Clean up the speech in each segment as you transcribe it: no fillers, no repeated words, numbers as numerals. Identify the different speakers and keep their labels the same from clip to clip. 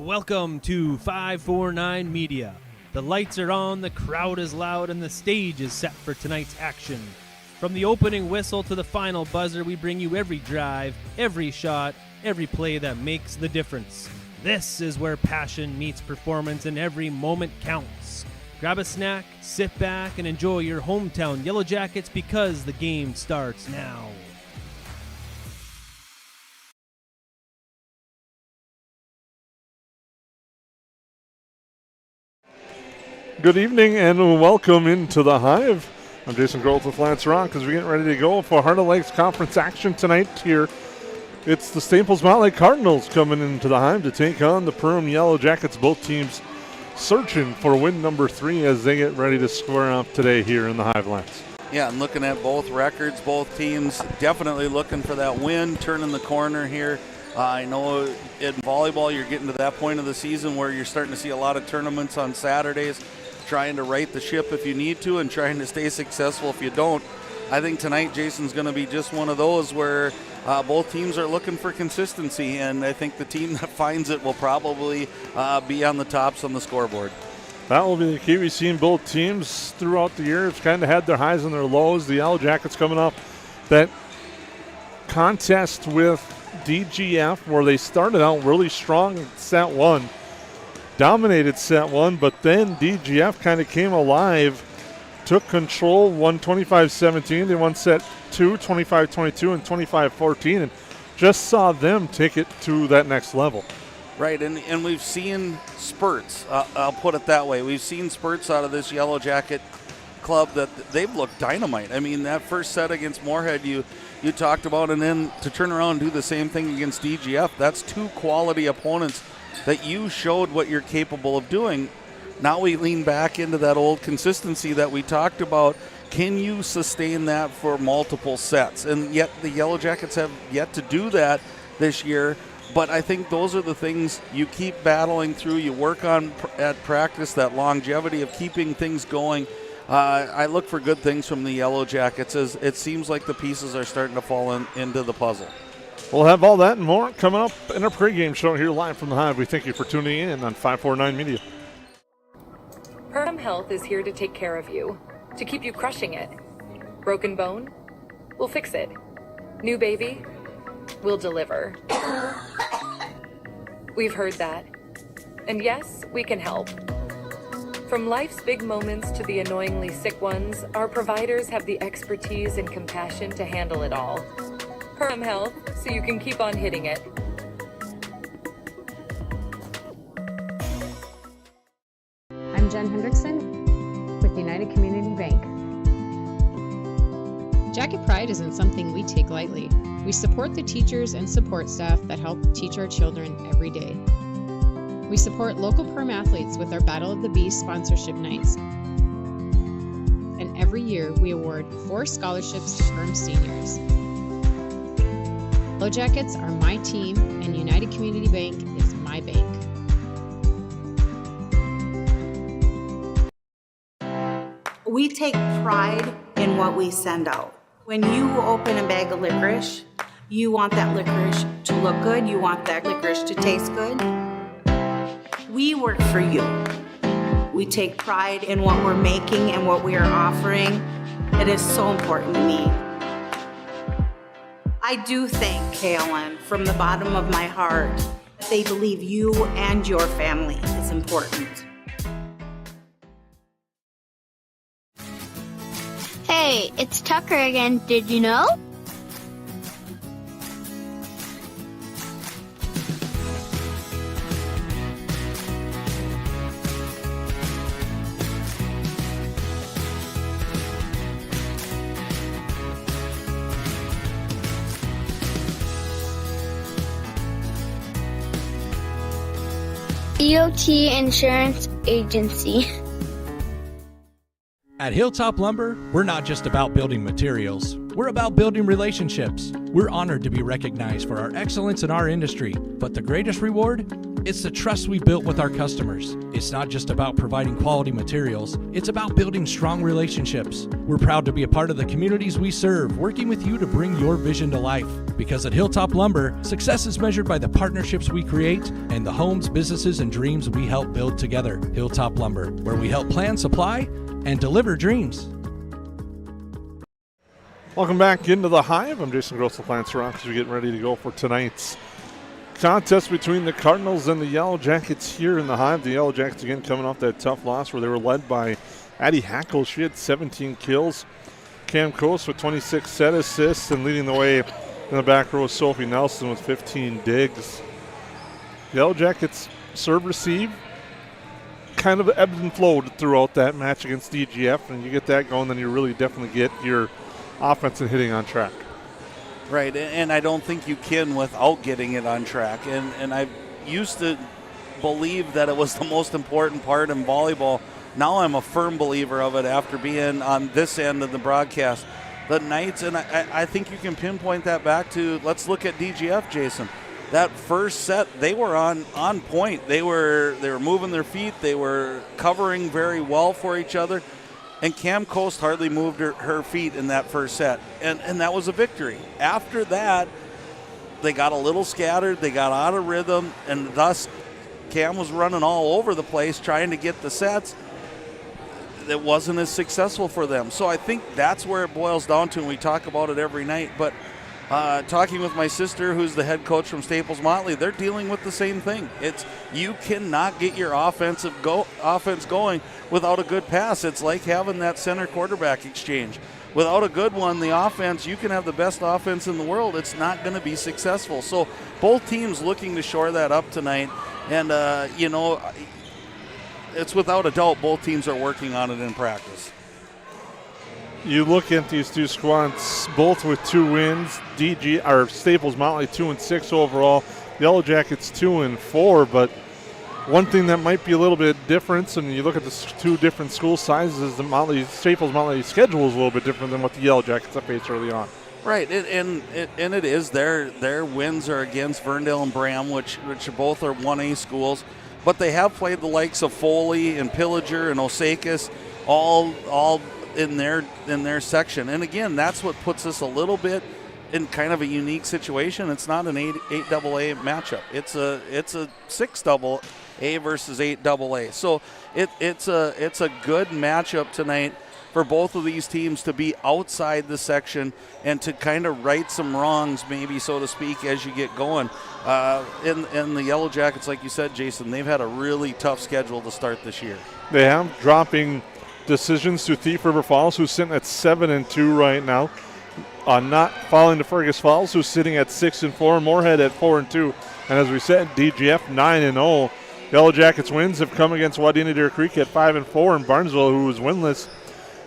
Speaker 1: Welcome to 549 Media. The lights are on, the crowd is loud, and the stage is set for tonight's action. From the opening whistle to the final buzzer, we bring you every drive, every shot, every play that makes the difference. This is where passion meets performance and every moment counts. Grab a snack, sit back, and enjoy your hometown Yellowjackets because the game starts now.
Speaker 2: Good evening and welcome into the Hive. I'm Jason Groth with Lance Rock as we're getting ready to go for Heart of Lakes Conference action tonight here. It's the Staples-Motley Cardinals coming into the Hive to take on the Perham Yellowjackets. Both teams searching for win number 3 as they get ready to square off today here in the Hive Lands.
Speaker 3: Yeah, and looking at both records, both teams definitely looking for that win, turning the corner here. I know in volleyball you're getting to that point of the season where you're starting to see a lot of tournaments on Saturdays, trying to right the ship if you need to and trying to stay successful if you don't. I think tonight Jason's going to be just one of those where both teams are looking for consistency, and I think the team that finds it will probably be on the tops on the scoreboard.
Speaker 2: That will be the key. We've seen both teams throughout the year have kind of had their highs and their lows. The Yellowjackets coming off that contest with DGF where they started out really strong in set 1. Dominated set 1, but then DGF kind of came alive, took control, won 25-17. They won set 2, 25-22 and 25-14, and just saw them take it to that next level.
Speaker 3: Right, and we've seen spurts, I'll put it that way. We've seen spurts out of this Yellow Jacket club that they've looked dynamite. I mean, that first set against Moorhead you talked about, and then to turn around and do the same thing against DGF, that's two quality opponents that you showed what you're capable of doing. Now we lean back into that old consistency that we talked about. Can you sustain that for multiple sets? And yet the Yellowjackets have yet to do that this year. But I think those are the things you keep battling through. You work on at practice, that longevity of keeping things going. I look for good things from the Yellowjackets as it seems like the pieces are starting to fall into the puzzle.
Speaker 2: We'll have all that and more coming up in our pregame show here live from the Hive. We thank you for tuning in on 549 Media.
Speaker 4: Perham Health is here to take care of you, to keep you crushing it. Broken bone? We'll fix it. New baby? We'll deliver. We've heard that. And yes, we can help. From life's big moments to the annoyingly sick ones, our providers have the expertise and compassion to handle it all. Perham Health, so you can keep on hitting it.
Speaker 5: I'm Jen Hendrickson with United Community Bank.
Speaker 6: Jacket Pride isn't something we take lightly. We support the teachers and support staff that help teach our children every day. We support local Perham athletes with our Battle of the Bees sponsorship nights. And every year we award 4 scholarships to Perham seniors. Yellowjackets are my team, and United Community Bank is my bank.
Speaker 7: We take pride in what we send out. When you open a bag of licorice, you want that licorice to look good, you want that licorice to taste good. We work for you. We take pride in what we're making and what we are offering. It is so important to me. I do thank KLN from the bottom of my heart. They believe you and your family is important.
Speaker 8: Hey, it's Tucker again, did you know? DOT Insurance Agency.
Speaker 9: At Hilltop Lumber, we're not just about building materials. We're about building relationships. We're honored to be recognized for our excellence in our industry, but the greatest reward? It's the trust we built with our customers. It's not just about providing quality materials, it's about building strong relationships. We're proud to be a part of the communities we serve, working with you to bring your vision to life. Because at Hilltop Lumber, success is measured by the partnerships we create and the homes, businesses, and dreams we help build together. Hilltop Lumber, where we help plan, supply, and deliver dreams.
Speaker 2: Welcome back into the Hive. I'm Jason Gross, the Plant Rock, as we're getting ready to go for tonight's contest between the Cardinals and the Yellowjackets here in the Hive. The Yellowjackets again coming off that tough loss where they were led by Addie Hackle. She had 17 kills. Cam Coast with 26 set assists, and leading the way in the back row is Sophie Nelson with 15 digs. The Yellowjackets serve receive kind of ebbed and flowed throughout that match against DGF, and you get that going, then you really definitely get your offense and hitting on track.
Speaker 3: Right, and I don't think you can without getting it on track. And I used to believe that it was the most important part in volleyball. Now I'm a firm believer of it after being on this end of the broadcast. The nights, and I think you can pinpoint that back to, let's look at DGF, Jason. That first set, they were on point. They were moving their feet. They were covering very well for each other. And Cam Coast hardly moved her feet in that first set. And that was a victory. After that, they got a little scattered. They got out of rhythm. And thus, Cam was running all over the place trying to get the sets. It wasn't as successful for them. So I think that's where it boils down to, and we talk about it every night. But talking with my sister, who's the head coach from Staples-Motley, they're dealing with the same thing. It's you cannot get your offense going without a good pass. It's like having that center quarterback exchange. Without a good one, the offense, you can have the best offense in the world. It's not going to be successful. So both teams looking to shore that up tonight. And, it's without a doubt both teams are working on it in practice.
Speaker 2: You look at these two squads, both with 2 wins. Staples-Motley 2-6 overall. Yellowjackets 2-4. But one thing that might be a little bit different, and you look at the 2 different school sizes, is the Staples-Motley schedule is a little bit different than what the Yellowjackets have faced early on. Right, and it is. Their wins are against Ferndale and Perham, which both are 1A schools, but they have played the likes of Foley and Pillager and Osakis, all in their section. And again, that's what puts us a little bit in kind of a unique situation. It's not an 8AA matchup. It's a 6AA versus 8AA. So it's a good matchup tonight for both of these teams to be outside the section and to kind of right some wrongs, maybe, so to speak, as you get going. In the Yellowjackets, like you said, Jason, they've had a really tough schedule to start this year. They have, dropping decisions to Thief River Falls, who's sitting at 7-2 right now. Not falling to Fergus Falls, who's sitting at 6-4. Moorhead at 4-2. And as we said, DGF 9-0. Yellowjackets wins have come against Wadena Deer Creek at 5-4, and Barnesville, who was winless.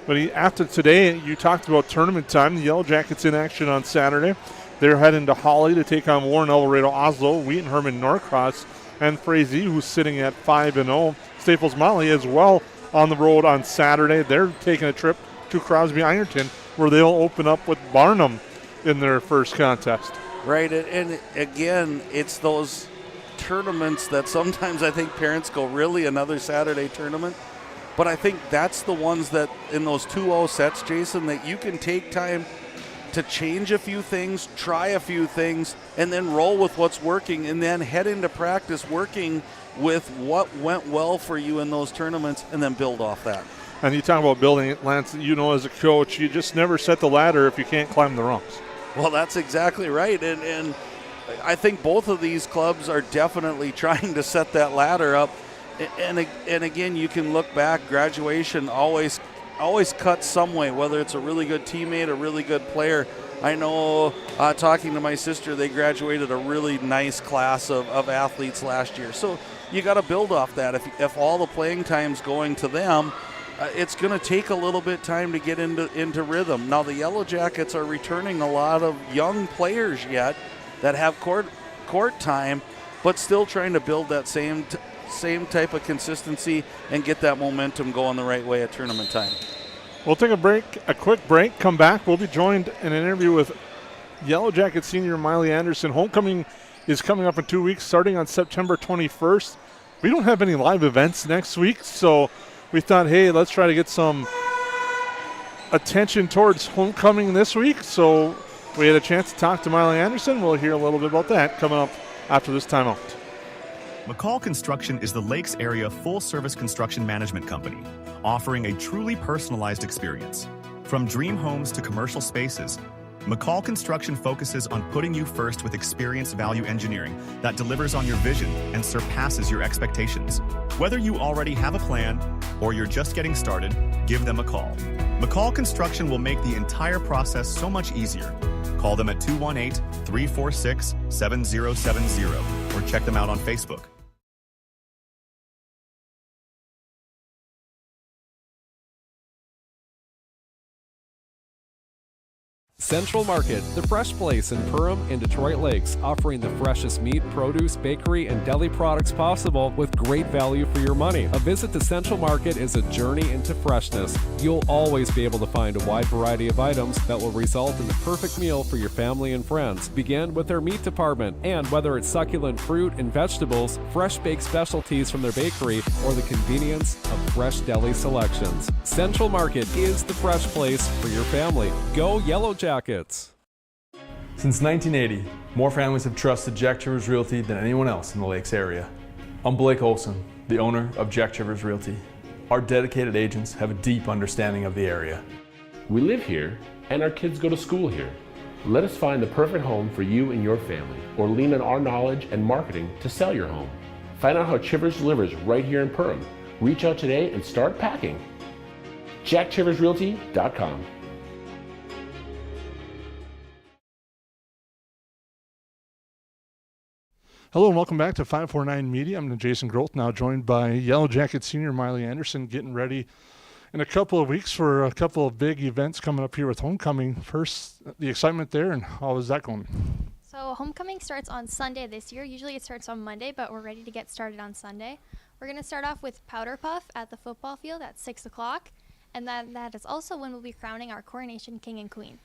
Speaker 2: But after today, you talked about tournament time. The Yellowjackets in action on Saturday. They're heading to Holly to take on Warren, El Laredo, Oslo, Wheaton, Herman, Norcross, and Frazee, who's sitting at 5-0. Staples-Motley as well on the road on Saturday. They're taking a trip to Crosby Ironton, where they'll open up with Barnum in their first contest. Right, and again, it's those tournaments that sometimes I think parents go, really, another Saturday tournament? But I think that's the ones that in those 2-0 sets, Jason, that you can take time to change a few things, try a few things, and then roll with what's working, and then head into practice working with what went well for you in those tournaments, and then build off that. And you talk about building it, Lance, you know, as a coach, you just never set the ladder if you can't climb the rungs. Well, that's exactly right, and I think both of these clubs are definitely trying to set that ladder up. And again, you can look back, graduation always cuts some way, whether it's a really good teammate, a really good player. I know, talking to my sister, they graduated a really nice class of athletes last year. So you got to build off that. If all the playing time's going to them, it's going to take a little bit time to get into rhythm. Now, the Yellowjackets are returning a lot of young players yet that have court time, but still trying to build that same type of consistency and get that momentum going the right way at tournament time. We'll take a quick break, come back. We'll be joined in an interview with Yellowjacket senior Miley Anderson, homecoming is coming up in 2 weeks, starting on September 21st. We don't have any live events next week, so we thought, hey, let's try to get some attention towards homecoming this week. So we had a chance to talk to Miley Anderson. We'll hear a little bit about that coming up after this timeout.
Speaker 10: McCall Construction is the Lakes area full-service construction management company, offering a truly personalized experience. From dream homes to commercial spaces, McCall Construction focuses on putting you first with experienced value engineering that delivers on your vision and surpasses your expectations. Whether you already have a plan or you're just getting started, give them a call. McCall Construction will make the entire process so much easier. Call them at 218-346-7070 or check them out on Facebook.
Speaker 11: Central Market, the fresh place in Perham and Detroit Lakes, offering the freshest meat, produce, bakery, and deli products possible with great value for your money. A visit to Central Market is a journey into freshness. You'll always be able to find a wide variety of items that will result in the perfect meal for your family and friends. Begin with their meat department, and whether it's succulent fruit and vegetables, fresh baked specialties from their bakery, or the convenience of fresh deli selections. Central Market is the fresh place for your family. Go Yellowjackets!
Speaker 12: Since 1980, more families have trusted Jack Chivers Realty than anyone else in the Lakes area. I'm Blake Olson, the owner of Jack Chivers Realty. Our dedicated agents have a deep understanding of the area.
Speaker 13: We live here and our kids go to school here. Let us find the perfect home for you and your family, or lean on our knowledge and marketing to sell your home. Find out how Chivers delivers right here in Perham. Reach out today and start packing. JackChiversRealty.com.
Speaker 2: Hello and welcome back to 549 Media. I'm Jason Groth, now joined by Yellowjacket senior Miley Anderson, getting ready in a couple of weeks for a couple of big events coming up here with homecoming. First, the excitement there, and how is that going?
Speaker 14: So homecoming starts on Sunday this year. Usually it starts on Monday, but we're ready to get started on Sunday. We're going to start off with Powder Puff at the football field at 6 o'clock, and that is also when we'll be crowning our coronation king and queen.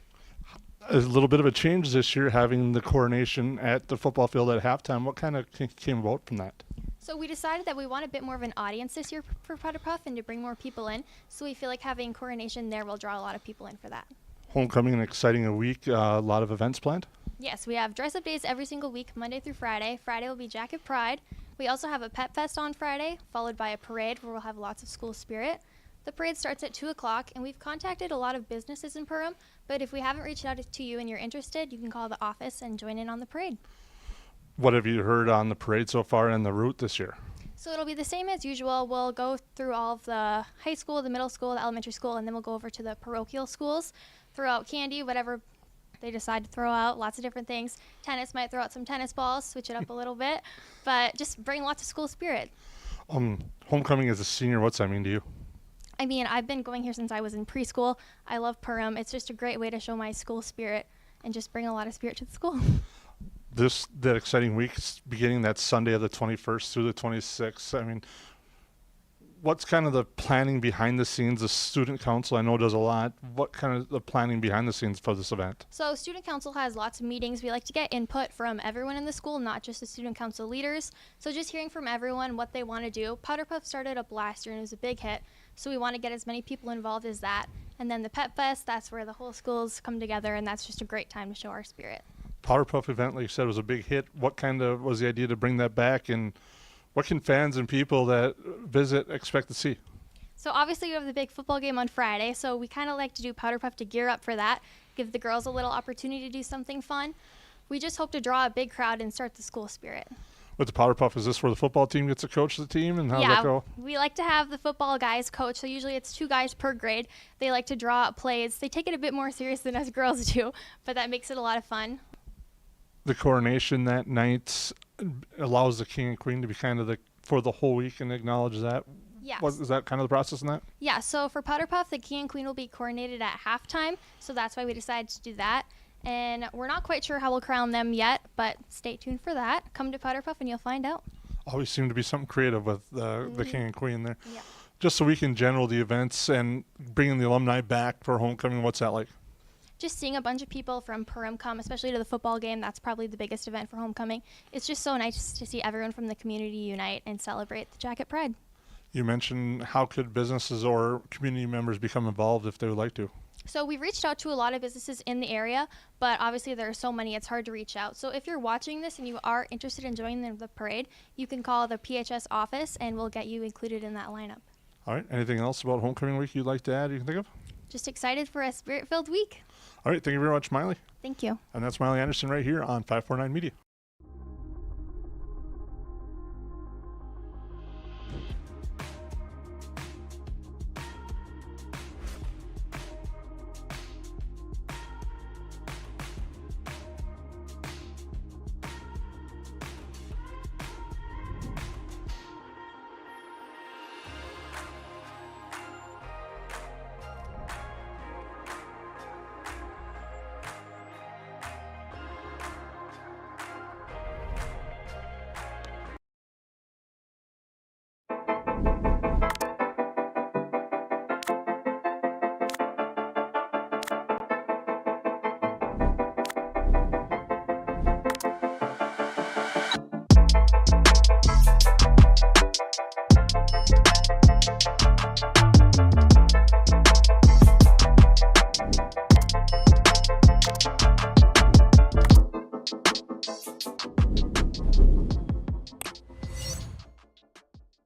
Speaker 2: A little bit of a change this year, having the coronation at the football field at halftime. What kind of came about from that?
Speaker 14: So we decided that we want a bit more of an audience this year for Powder Puff and to bring more people in. So we feel like having coronation there will draw a lot of people in for that.
Speaker 2: Homecoming, an exciting week, a lot of events planned?
Speaker 14: Yes, we have dress-up days every single week, Monday through Friday. Friday will be Jacket Pride. We also have a Pep Fest on Friday, followed by a parade where we'll have lots of school spirit. The parade starts at 2 o'clock, and we've contacted a lot of businesses in Perham, but if we haven't reached out to you and you're interested, you can call the office and join in on the parade.
Speaker 2: What have you heard on the parade so far and the route this year?
Speaker 14: So it'll be the same as usual. We'll go through all of the high school, the middle school, the elementary school, and then we'll go over to the parochial schools, throw out candy, whatever they decide to throw out, lots of different things. Tennis, might throw out some tennis balls, switch it up a little bit, but just bring lots of school spirit.
Speaker 2: Homecoming as a senior, what's that mean to you?
Speaker 14: I mean, I've been going here since I was in preschool. I love Perham. It's just a great way to show my school spirit and just bring a lot of spirit to the school.
Speaker 2: That exciting week, beginning that Sunday of the 21st through the 26th. I mean, what's kind of the planning behind the scenes? The student council, I know, does a lot. What kind of the planning behind the scenes for this event?
Speaker 14: So student council has lots of meetings. We like to get input from everyone in the school, not just the student council leaders. So just hearing from everyone what they want to do. Powder Puff started up last year and it was a big hit. So we want to get as many people involved as that. And then the Pep Fest, that's where the whole schools come together, and that's just a great time to show our spirit.
Speaker 2: Powder Puff event, like you said, was a big hit. What kind of was the idea to bring that back, and what can fans and people that visit expect to see?
Speaker 14: So obviously we have the big football game on Friday, so we kind of like to do Powder Puff to gear up for that, give the girls a little opportunity to do something fun. We just hope to draw a big crowd and start the school spirit.
Speaker 2: With the Powder Puff, is this where the football team gets to coach the team, and how does that go?
Speaker 14: We like to have the football guys coach, so usually it's 2 guys per grade. They like to draw up plays. They take it a bit more serious than us girls do, but that makes it a lot of fun.
Speaker 2: The coronation that night allows the king and queen to be kind of for the whole week and acknowledge that.
Speaker 14: Yes.
Speaker 2: Is that kind of the process in that?
Speaker 14: Yeah, so for Powder Puff, the king and queen will be coronated at halftime, so that's why we decided to do that. And we're not quite sure how we'll crown them yet, but stay tuned for that. Come to Powder Puff and you'll find out.
Speaker 2: Always seem to be something creative with the king and queen there.
Speaker 14: Yeah.
Speaker 2: Just a week in general, the events and bringing the alumni back for homecoming, what's that like?
Speaker 14: just seeing a bunch of people from Perham come, especially to the football game, that's probably the biggest event for homecoming. It's just so nice to see everyone from the community unite and celebrate the Jacket Pride.
Speaker 2: You mentioned how could businesses or community members become involved if they would like to?
Speaker 14: So we've reached out to a lot of businesses in the area, but obviously there are so many, it's hard to reach out. So if you're watching this and you are interested in joining the parade, you can call the PHS office and we'll get you included in that lineup.
Speaker 2: All right. Anything else about Homecoming Week you'd like to add you can think of?
Speaker 14: Just excited for a spirit-filled week.
Speaker 2: All right. Thank you very much, Miley.
Speaker 14: Thank you.
Speaker 2: And that's Miley Anderson right here on 549 Media.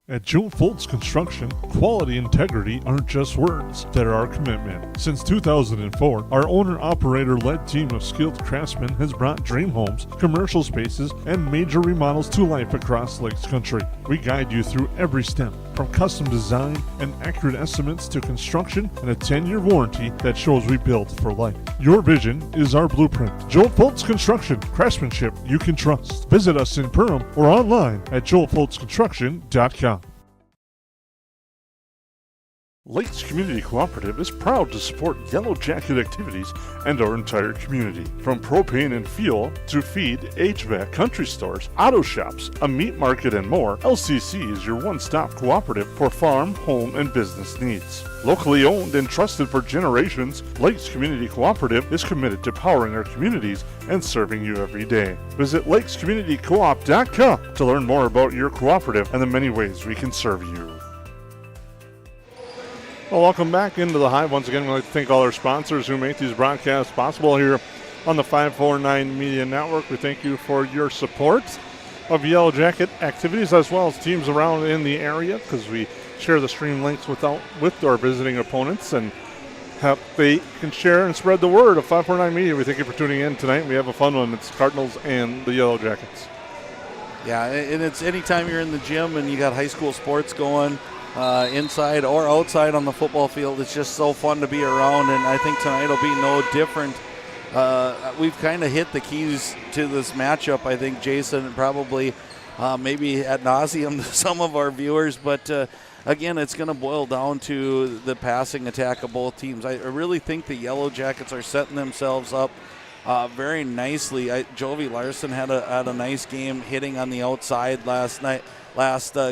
Speaker 2: At Joe Foltz Construction, quality and integrity aren't just words, they're our commitment. Since 2004, our owner-operator-led team of skilled craftsmen has brought dream homes, commercial spaces, and major remodels to life across Lakes Country. We guide you through every step, from custom design and accurate estimates to construction and a 10-year warranty that shows we build for life. Your vision is our blueprint. Joe Foltz Construction, craftsmanship you can trust. Visit us in Perham or online at joelfoltzconstruction.com. Lakes Community Cooperative is proud to support Yellow Jacket activities and our entire community. From propane and fuel to feed, HVAC, country stores, auto shops, a meat market, and more, LCC is your one-stop cooperative for farm, home, and business needs. Locally owned and trusted for generations, Lakes Community Cooperative is committed to powering our communities and serving you every day. Visit lakescommunitycoop.com to learn more about your cooperative and the many ways we can serve you. Well, welcome back into the Hive. Once again, we'd like to thank all our sponsors who make these broadcasts possible here on the 549 Media Network. We thank you for your support of Yellow Jacket activities as well as teams around in the area, because we share the stream links with our visiting opponents and they can share and spread the word of 549 Media. We thank you for tuning in tonight. We have a fun one. It's Cardinals and the Yellow Jackets.
Speaker 3: Yeah, and it's anytime you're in the gym and you got high school sports going, inside or outside on the football field, it's just so fun to be around, and I think tonight will be no different. We've kind of hit the keys to this matchup, I think, Jason, probably maybe ad nauseum to some of our viewers, but again, it's going to boil down to the passing attack of both teams. I really think the Yellow Jackets are setting themselves up very nicely. Jovi Larson had a nice game hitting on the outside last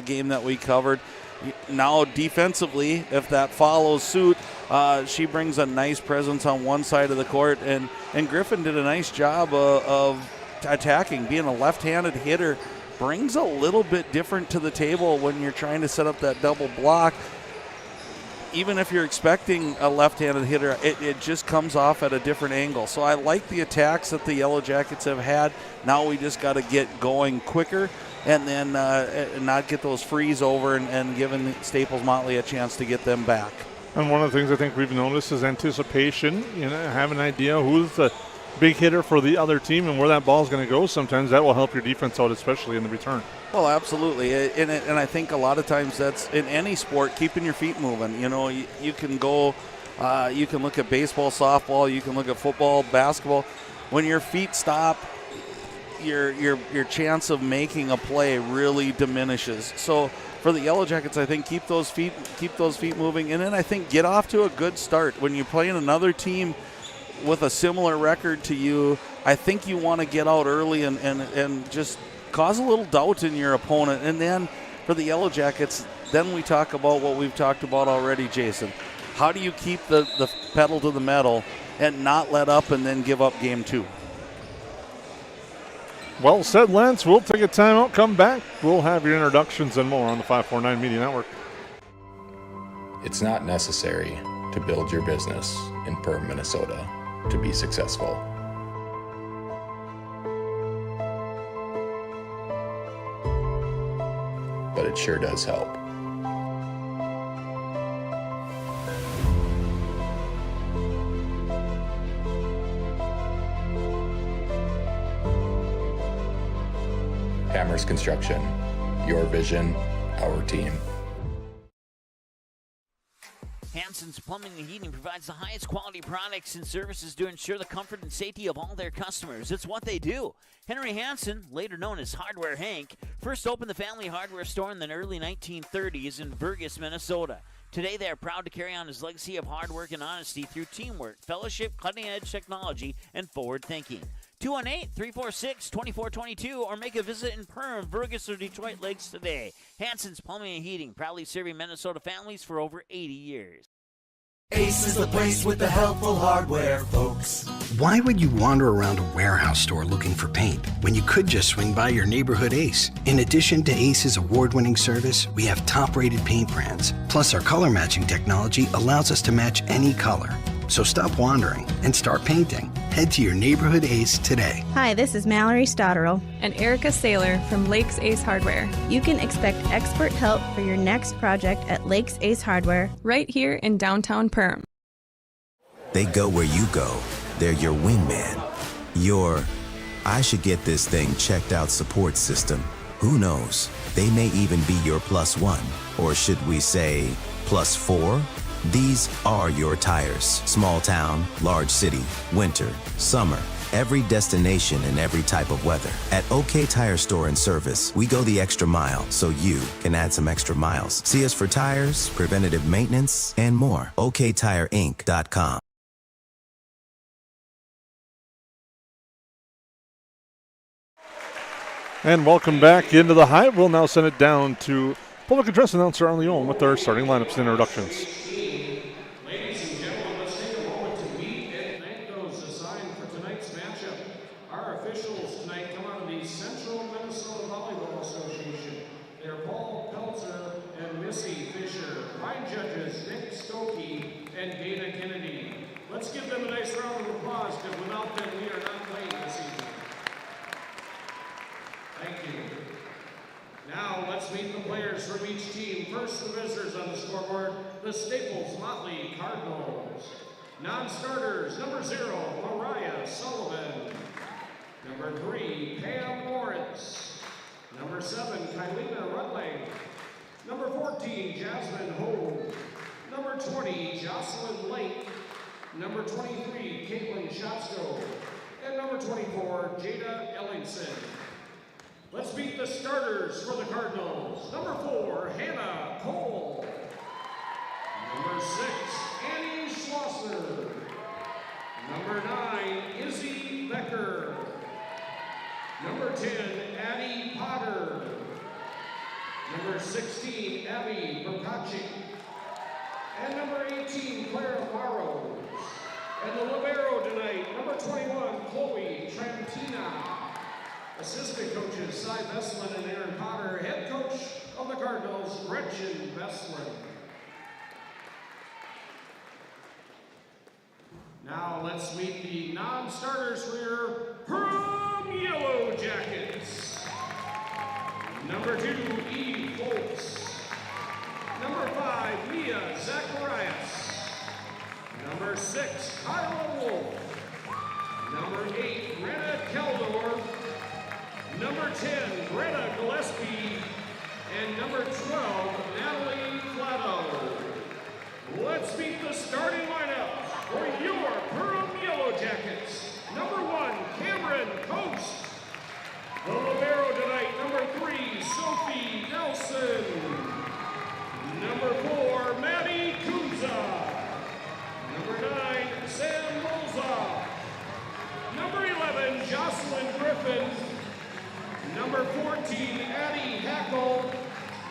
Speaker 3: game that we covered. Now defensively, if that follows suit, she brings a nice presence on one side of the court, and Griffin did a nice job of attacking. Being a left-handed hitter brings a little bit different to the table when you're trying to set up that double block. Even if you're expecting a left-handed hitter, it just comes off at a different angle. So I like the attacks that the Yellow Jackets have had. Now we just got to get going quicker and then not get those frees over and giving Staples-Motley a chance to get them back.
Speaker 2: And one of the things I think we've noticed is anticipation. Have an idea who's the big hitter for the other team and where that ball's going to go. Sometimes that will help your defense out, especially in the return.
Speaker 3: Well, absolutely, and I think a lot of times that's in any sport, keeping your feet moving. You can go, you can look at baseball, softball, you can look at football, basketball. When your feet stop, your chance of making a play really diminishes. So for the Yellow Jackets, I think keep those feet moving, and then I think get off to a good start. When you play in another team with a similar record to you, I think you want to get out early and just cause a little doubt in your opponent. And then for the Yellow Jackets, then we talk about what we've talked about already, Jason. How do you keep the pedal to the metal and not let up and then give up game 2.
Speaker 2: Well said, Lance. We'll take a timeout, come back. We'll have your introductions and more on the 549 Media Network.
Speaker 15: It's not necessary to build your business in Perham, Minnesota to be successful. But it sure does help. Hammers Construction, your vision, our team.
Speaker 16: Hansen's Plumbing and Heating provides the highest quality products and services to ensure the comfort and safety of all their customers. It's what they do. Henry Hansen, later known as Hardware Hank, first opened the family hardware store in the early 1930s in Burgess, Minnesota. Today, they are proud to carry on his legacy of hard work and honesty through teamwork, fellowship, cutting-edge technology, and forward thinking. 218-346-2422 or make a visit in Perham, Burgess, or Detroit Lakes today. Hansen's Plumbing and Heating, proudly serving Minnesota families for over 80 years.
Speaker 17: Ace is the place with the helpful hardware, folks.
Speaker 18: Why would you wander around a warehouse store looking for paint when you could just swing by your neighborhood Ace? In addition to Ace's award-winning service, we have top-rated paint brands. Plus, our color matching technology allows us to match any color. So stop wandering and start painting. Head to your neighborhood Ace today.
Speaker 19: Hi, this is Mallory Stotterell and Erica Saylor from Lakes Ace Hardware. You can expect expert help for your next project at Lakes Ace Hardware, right here in downtown Perham.
Speaker 20: They go where you go. They're your wingman. Your, I should get this thing checked out support system. Who knows? They may even be your +1. Or should we say +4? These are your tires. Small town, large city, winter, summer, every destination and every type of weather. At OK Tire Store and Service, we go the extra mile so you can add some extra miles. See us for tires, preventative maintenance, and more. OKTireInc.com.
Speaker 2: And welcome back into the Hive. We'll now send it down to public address announcer Arlen Leon with our starting lineups and introductions.
Speaker 21: Let's give them a nice round of applause, because without them, we are not playing this evening. Thank you. Now, let's meet the players from each team. First, the visitors on the scoreboard, the Staples-Motley Cardinals. Non-starters, number 0, Mariah Sullivan. Number 3, Pam Lawrence. Number 7, Kylina Rutling. Number 14, Jasmine Ho. Number 20, Jocelyn Lake. Number 23, Caitlin Shotsko. And number 24, Jada Ellingson. Let's meet the starters for the Cardinals. Number 4, Hannah Cole. Number 6, Annie Schlosser. Number 9, Izzy Becker. Number 10, Addie Potter. Number 16, Abby Burkachik. And number 18, Clara Morrow. And the libero tonight, number 21, Chloe Trantina. Assistant coaches, Cy Vesslin and Aaron Potter. Head coach of the Cardinals, Gretchen Vesslin. Now let's meet the non-starters for your Perham Yellowjackets. Number 2, Eve Foltz. Number 5, Mia Zacharias. Number 6, Kyla Wolf. Number 8, Rena Keldor. Number 10, Greta Gillespie. And number 12, Natalie Flatto. Let's meet the starting lineup for your Perham Yellowjackets. Number 1, Cameron Coast. The libero tonight, number 3, Sophie Nelson. Number 4, Maddie Kunza. Number 9, Sam Molza. Number 11, Jocelyn Griffin. Number 14, Addie Hackle.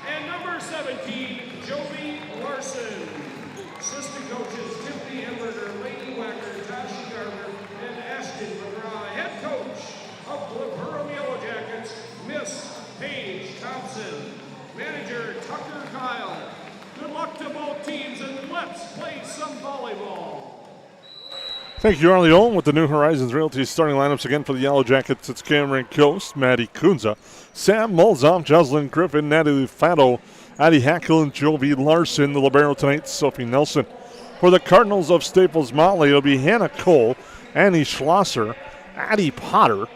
Speaker 21: And number 17, Jovi Larson. Assistant coaches, Tiffany Emberger, Lady Wacker, Tashi Thompson. Manager Tucker Kyle. Good luck to both teams and let's play some volleyball.
Speaker 2: Thank you, Arlie Olin, with the New Horizons Realty starting lineups again for the Yellowjackets. It's Cameron Coast, Maddie Kunza, Sam Mulzoff, Jocelyn Griffin, Natalie Fatto, Addie Hackle, and Jovi Larson. The libero tonight, Sophie Nelson. For the Cardinals of Staples-Motley, it'll be Hannah Cole, Annie Schlosser, Addie Potter,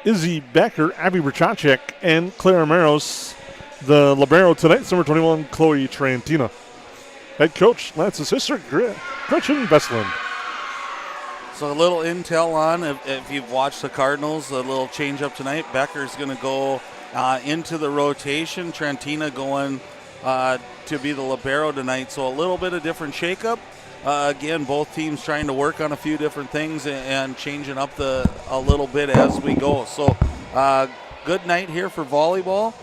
Speaker 2: Izzy Becker, Abby Brachacek, and Claire Maros. The libero tonight, number 21, Chloe Trantina. Head coach, Lance's sister, Gretchen Bestland.
Speaker 3: So a little intel on, if you've watched the Cardinals, a little change up tonight. Becker's going to go into the rotation. Trantina going to be the libero tonight. So a little bit of different shakeup. Again, both teams trying to work on a few different things and changing up a little bit as we go. So good night here for volleyball.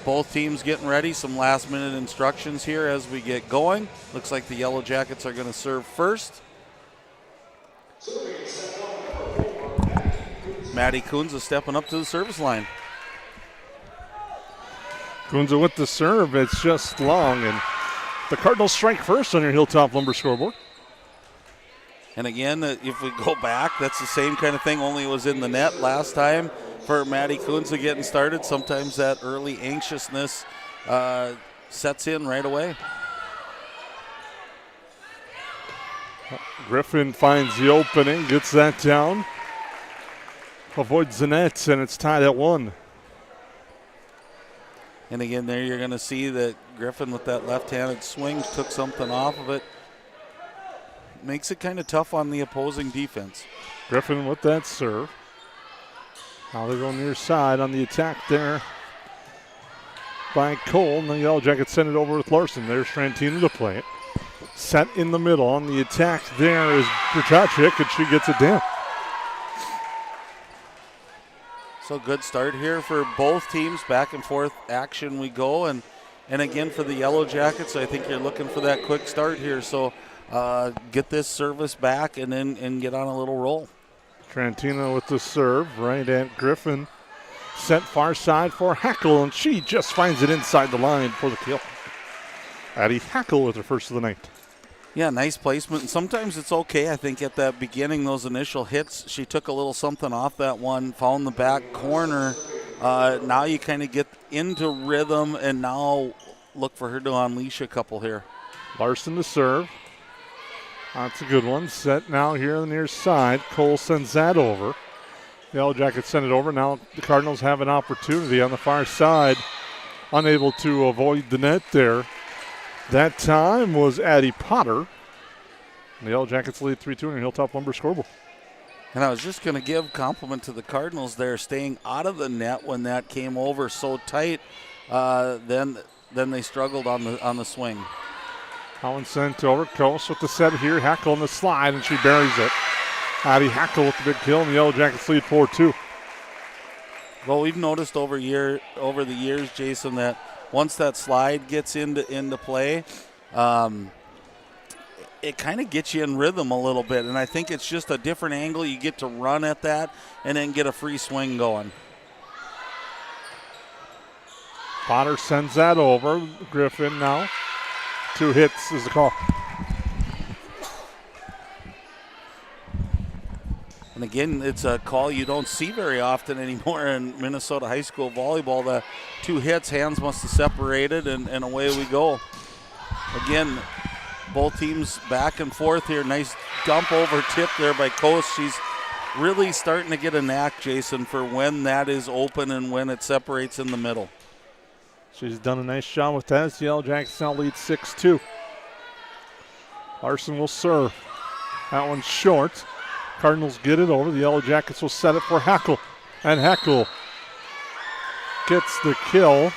Speaker 3: Both teams getting ready. Some last-minute instructions here as we get going. Looks like the Yellowjackets are going to serve first. Maddie Kunza stepping up to the service line.
Speaker 2: Kunza with the serve. It's just long, and the Cardinals strike first on your Hilltop Lumber scoreboard.
Speaker 3: And again, if we go back, that's the same kind of thing, only it was in the net last time for Maddie Kunza getting started. Sometimes that early anxiousness sets in right away.
Speaker 2: Griffin finds the opening, gets that down, avoids the net, and it's tied at 1.
Speaker 3: And again, there you're going to see that Griffin with that left-handed swing took something off of it. Makes it kind of tough on the opposing defense.
Speaker 2: Griffin with that serve. Now they're going near side on the attack there by Cole. And the Yellowjackets send it over with Larson. There's Trantina to play it. Set in the middle on the attack there is Brachacek, and she gets it down.
Speaker 3: So good start here for both teams. Back and forth action we go. And again, for the Yellowjackets, I think you're looking for that quick start here. So get this service back and get on a little roll.
Speaker 2: Trantina with the serve right at Griffin. Set far side for Hackle, and she just finds it inside the line for the kill. Addie Hackle with her first of the night.
Speaker 3: Yeah, nice placement. And sometimes it's okay, I think, at that beginning, those initial hits. She took a little something off that one, found the back corner. Now you kind of get into rhythm, and now look for her to unleash a couple here.
Speaker 2: Larson to serve. That's a good one. Set now here on the near side. Cole sends that over. The Yellowjackets send it over. Now the Cardinals have an opportunity on the far side. Unable to avoid the net there. That time was Addie Potter. And the Yellowjackets lead 3-2 on your Hilltop Lumber scoreboard.
Speaker 3: And I was just going to give compliment to the Cardinals there, staying out of the net when that came over so tight. Then they struggled on the swing.
Speaker 2: Collin sent over. Coast with the set here. Hackle on the slide, and she buries it. Addie Hackle with the big kill, and the Yellowjackets lead 4-2.
Speaker 3: Well, we've noticed over the years, Jason, that once that slide gets into play, it kind of gets you in rhythm a little bit. And I think it's just a different angle. You get to run at that and then get a free swing going.
Speaker 2: Potter sends that over. Griffin now. 2 hits is the call.
Speaker 3: And again, it's a call you don't see very often anymore in Minnesota high school volleyball. The 2 hits, hands must have separated, and away we go. Again, both teams back and forth here. Nice dump over tip there by Coast. She's really starting to get a knack, Jason, for when that is open and when it separates in the middle.
Speaker 2: She's done a nice job with that. The Yellowjackets now lead 6-2. Larson will serve. That one's short. Cardinals get it over. The Yellowjackets will set it for Hackle. And Hackle gets the kill.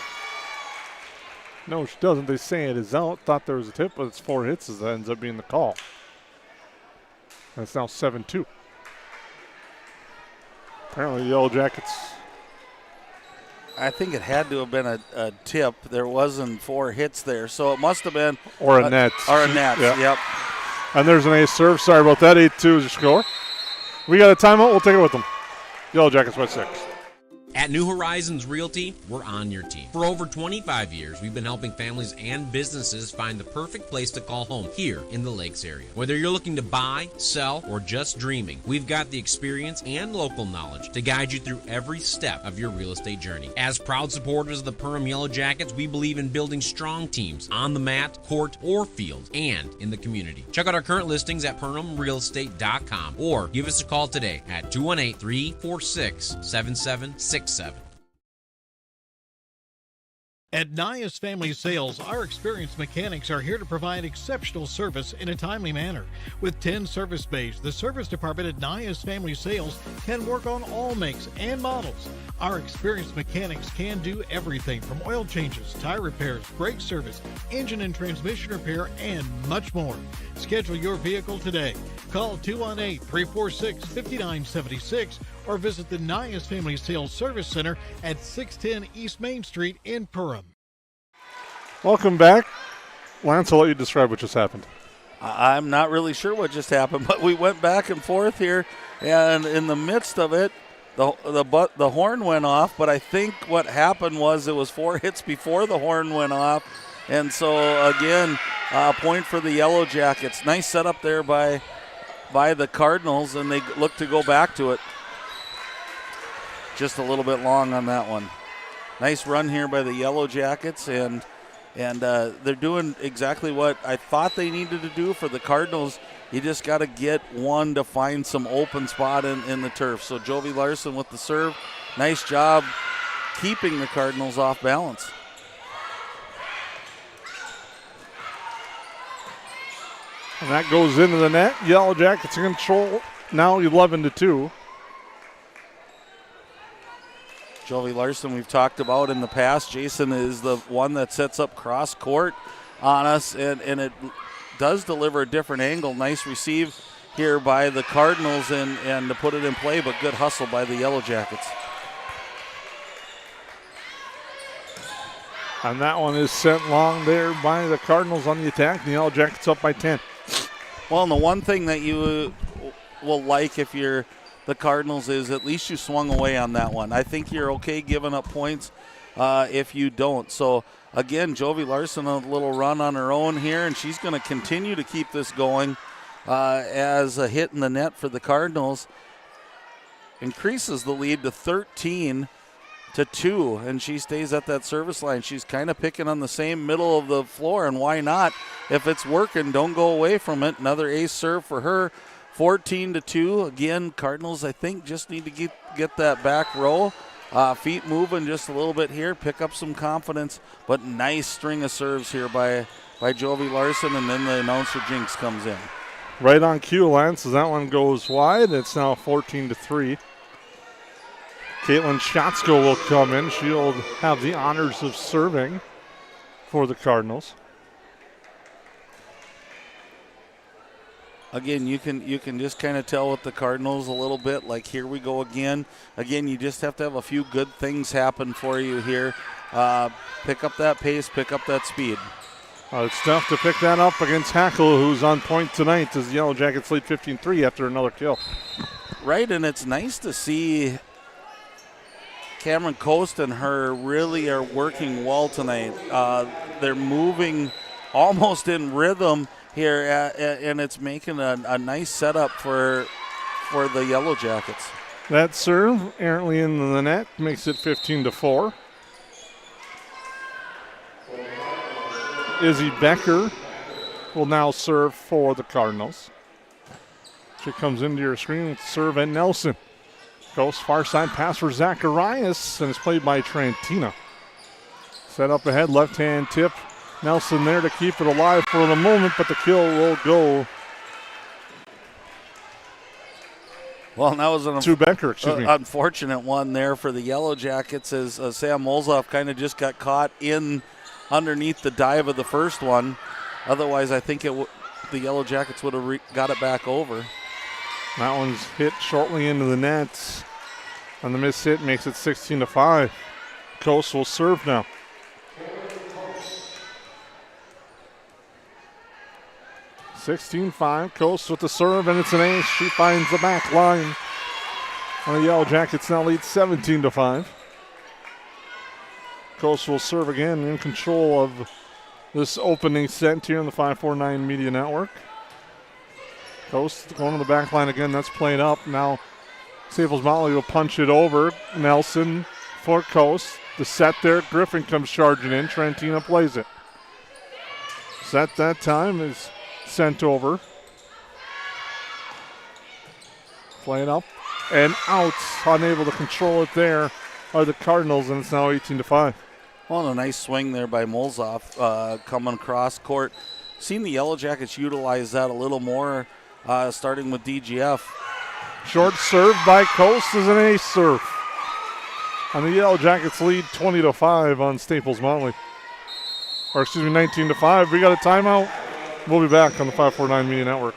Speaker 2: No, she doesn't. They say it is out. Thought there was a tip, but it's 4 hits that ends up being the call. And it's now 7-2. Apparently the Yellowjackets.
Speaker 3: I think it had to have been a tip. There wasn't 4 hits there, so it must have been.
Speaker 2: Or a net.
Speaker 3: Or a net,
Speaker 2: yeah.
Speaker 3: Yep.
Speaker 2: And there's an ace serve. Sorry about that. 8-2 is the score. We got a timeout. We'll take it with them. Yellowjackets by 6.
Speaker 1: At New Horizons Realty, we're on your team. For over 25 years, we've been helping families and businesses find the perfect place to call home here in the Lakes area. Whether you're looking to buy, sell, or just dreaming, we've got the experience and local knowledge to guide you through every step of your real estate journey. As proud supporters of the Perham Yellowjackets, we believe in building strong teams on the mat, court, or field, and in the community. Check out our current listings at PerhamRealEstate.com or give us a call today at 218-346-7767.
Speaker 22: At Nias Family Sales, our experienced mechanics are here to provide exceptional service in a timely manner. With 10 service bays, the service department at Nias Family Sales can work on all makes and models. Our experienced mechanics can do everything from oil changes, tire repairs, brake service, engine and transmission repair, and much more. Schedule your vehicle today. Call 218-346-5976 or visit the Nias Family Sales Service Center at 610 East Main Street in Perham.
Speaker 2: Welcome back. Lance, I'll let you describe what just happened.
Speaker 3: I'm not really sure what just happened, but we went back and forth here, and in the midst of it, the horn went off, but I think what happened was it was 4 hits before the horn went off, and so again, a point for the Yellowjackets. Nice setup there by the Cardinals, and they look to go back to it. Just a little bit long on that one. Nice run here by the Yellowjackets, and they're doing exactly what I thought they needed to do for the Cardinals. You just got to get one to find some open spot in the turf. So Jovi Larson with the serve. Nice job keeping the Cardinals off balance.
Speaker 2: And that goes into the net. Yellowjackets in control now 11-2.
Speaker 3: Jovi Larson, we've talked about in the past. Jason is the one that sets up cross court on us, and it does deliver a different angle. Nice receive here by the Cardinals and to put it in play, but good hustle by the Yellowjackets.
Speaker 2: And that one is sent long there by the Cardinals on the attack. The Yellowjackets up by 10.
Speaker 3: Well, and the one thing that you will like if you're the Cardinals is at least you swung away on that one. I think you're okay giving up points if you don't. So, again, Jovi Larson a little run on her own here, and she's going to continue to keep this going as a hit in the net for the Cardinals. Increases the lead to 13-2, and she stays at that service line. She's kind of picking on the same middle of the floor, and why not? If it's working, don't go away from it. Another ace serve for her. 14-2. Again, Cardinals, I think, just need to get that back row. Feet moving just a little bit here, pick up some confidence, but nice string of serves here by Jovi Larson, and then the announcer jinx comes in.
Speaker 2: Right on cue, Lance, as that one goes wide. It's now 14-3. Caitlin Schatzko will come in. She'll have the honors of serving for the Cardinals.
Speaker 3: Again, you can just kind of tell with the Cardinals a little bit, like here we go again. Again, you just have to have a few good things happen for you here. Pick up that pace, pick up that speed.
Speaker 2: It's tough to pick that up against Hackle, who's on point tonight as the Yellowjackets lead 15-3 after another kill.
Speaker 3: Right, and it's nice to see Cameron Coast and her really are working well tonight. They're moving almost in rhythm here, and it's making a nice setup for the Yellowjackets.
Speaker 2: That serve errantly in the net makes it 15-4. Izzy Becker will now serve for the Cardinals. She comes into your screen with serve and Nelson. Goes far side pass for Zacharias, and it's played by Trantina. Set up ahead, left hand tip. Nelson there to keep it alive for the moment, but the kill will go.
Speaker 3: Well, that was an
Speaker 2: to Becker,
Speaker 3: unfortunate one there for the Yellowjackets as Sam Molzoff kind of just got caught in underneath the dive of the first one. Otherwise, I think the Yellowjackets would have got it back over.
Speaker 2: That one's hit shortly into the net, and the miss hit makes it 16-5. Coast will serve now. (16-5). Coast with the serve, and it's an ace. She finds the back line. And the Yellowjackets now lead 17-5. Coast will serve again, in control of this opening set here on the 549 Media Network. Coast going to the back line again. That's played up. Now Staples-Motley will punch it over. Nelson for Coast. The set there. Griffin comes charging in. Trentina plays it. Set that time is sent over. Playing up and out. Unable to control it there are the Cardinals, and it's now 18-5.
Speaker 3: Well, a nice swing there by Molzoff coming across court. Seen the Yellowjackets utilize that a little more, starting with DGF.
Speaker 2: Short serve by Coast is an ace serve. And the Yellowjackets lead 20-5 on Staples-Motley. Or 19-5. We got a timeout. We'll be back on the 549 Media Network.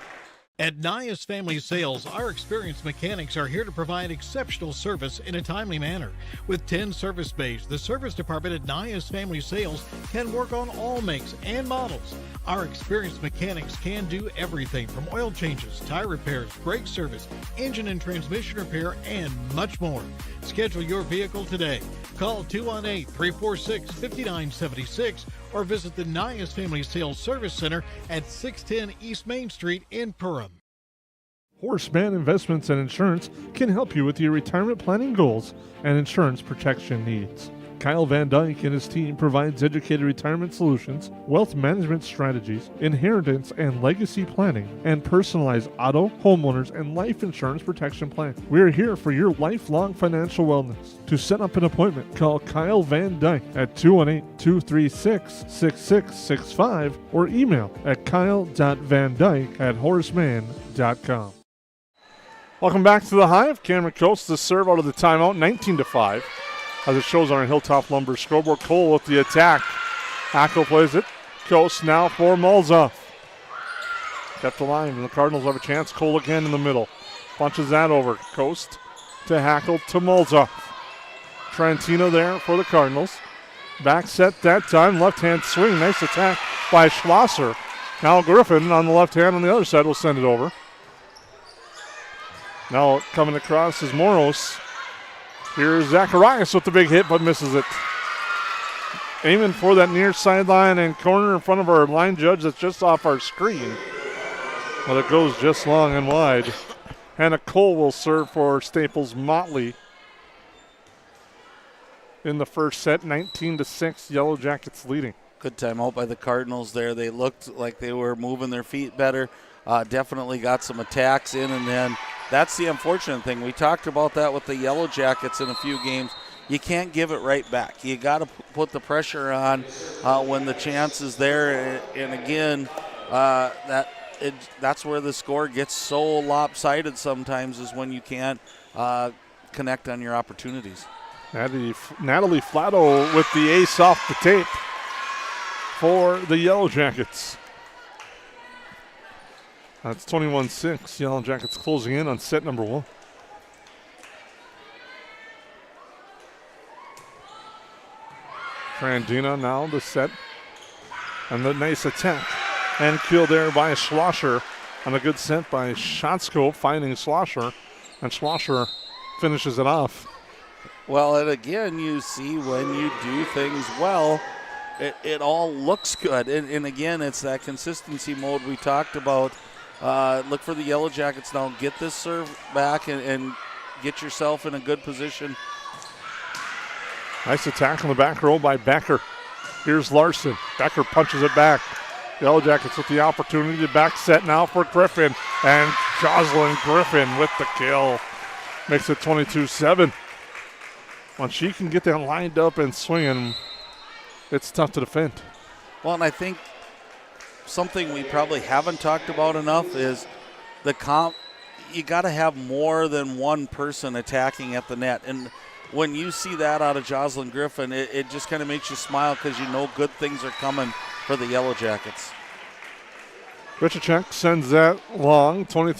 Speaker 22: At Nias Family Sales, our experienced mechanics are here to provide exceptional service in a timely manner. With 10 service bays, the service department at Nias Family Sales can work on all makes and models. Our experienced mechanics can do everything from oil changes, tire repairs, brake service, engine and transmission repair, and much more. Schedule your vehicle today. Call 218-346-5976 or visit the Nias Family Sales Service Center at 610 East Main Street in Perham.
Speaker 2: Horseman Investments and Insurance can help you with your retirement planning goals and insurance protection needs. Kyle Van Dyke and his team provides educated retirement solutions, wealth management strategies, inheritance and legacy planning, and personalized auto, homeowners, and life insurance protection plans. We are here for your lifelong financial wellness. To set up an appointment, call Kyle Van Dyke at 218-236-6665 or email at kyle.vandyke@horseman.com. Welcome back to the Hive. Cameron Coates to serve out of the timeout, 19-5. As it shows on our Hilltop Lumber scoreboard. Cole with the attack. Hackle plays it. Coast now for Molzoff. Kept alive, and the Cardinals have a chance. Cole again in the middle. Punches that over. Coast to Hackle to Molzoff. Trentino there for the Cardinals. Back set that time. Left-hand swing. Nice attack by Schlosser. Now Griffin on the left hand on the other side will send it over. Now coming across is Moros. Here's Zacharias with the big hit, but misses it. Aiming for that near sideline and corner in front of our line judge that's just off our screen. But it goes just long and wide. Hannah Cole will serve for Staples-Motley. In the first set, 19-6, Yellowjackets leading.
Speaker 3: Good timeout by the Cardinals there. They looked like they were moving their feet better. Definitely got some attacks in, and then that's the unfortunate thing. We talked about that with the Yellowjackets in a few games. You can't give it right back. You got to put the pressure on when the chance is there. And again, that's where the score gets so lopsided sometimes, is when you can't connect on your opportunities.
Speaker 2: Natalie Flatto with the ace off the tape for the Yellowjackets. That's 21-6. Yellowjackets closing in on set number 1. Trandina now the set. And the nice attack. And kill there by Schlosser. And a good set by Shotsko finding Schlosser. And Schlosser finishes it off.
Speaker 3: Well, and again, you see when you do things well, it all looks good. And again, it's that consistency mode we talked about. Look for the Yellowjackets now. Get this serve back and get yourself in a good position.
Speaker 2: Nice attack on the back row by Becker. Here's Larson. Becker punches it back. Yellowjackets with the opportunity to back set now for Griffin. And Jocelyn Griffin with the kill. Makes it 22-7. When she can get that lined up and swinging, it's tough to defend.
Speaker 3: Well, and I think something we probably haven't talked about enough is you got to have more than one person attacking at the net. And when you see that out of Jocelyn Griffin, it just kind of makes you smile because you know good things are coming for the Yellowjackets.
Speaker 2: Richacek sends that long, sends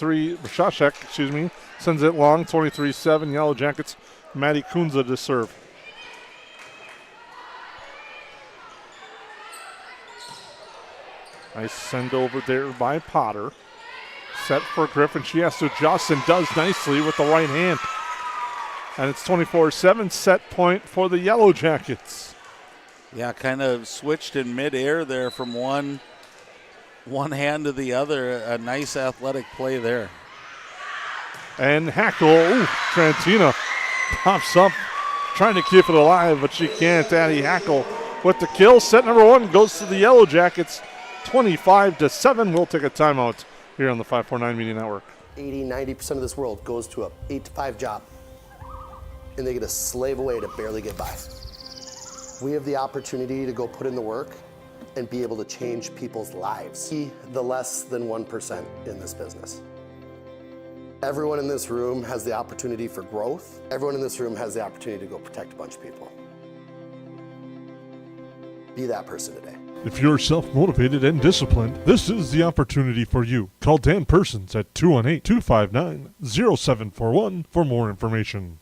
Speaker 2: it long, 23-7, Yellowjackets. Maddie Kunza to serve. Nice send over there by Potter. Set for Griffin. She has to adjust and does nicely with the right hand. And it's 24-7, set point for the Yellowjackets.
Speaker 3: Yeah, kind of switched in midair there from one hand to the other. A nice athletic play there.
Speaker 2: And Hackle, Trantina pops up, trying to keep it alive, but she can't. Addie Hackle with the kill. Set number 1 goes to the Yellowjackets, 25-7. We'll take a timeout here on the 549 Media Network.
Speaker 4: 80-90% of this world goes to a 8-to-5 job, and they get to slave away to barely get by. We have the opportunity to go put in the work and be able to change people's lives. Be the less than 1% in this business. Everyone in this room has the opportunity for growth. Everyone in this room has the opportunity to go protect a bunch of people. Be that person today.
Speaker 2: If you're self-motivated and disciplined, this is the opportunity for you. Call Dan Persons at 218-259-0741 for more information.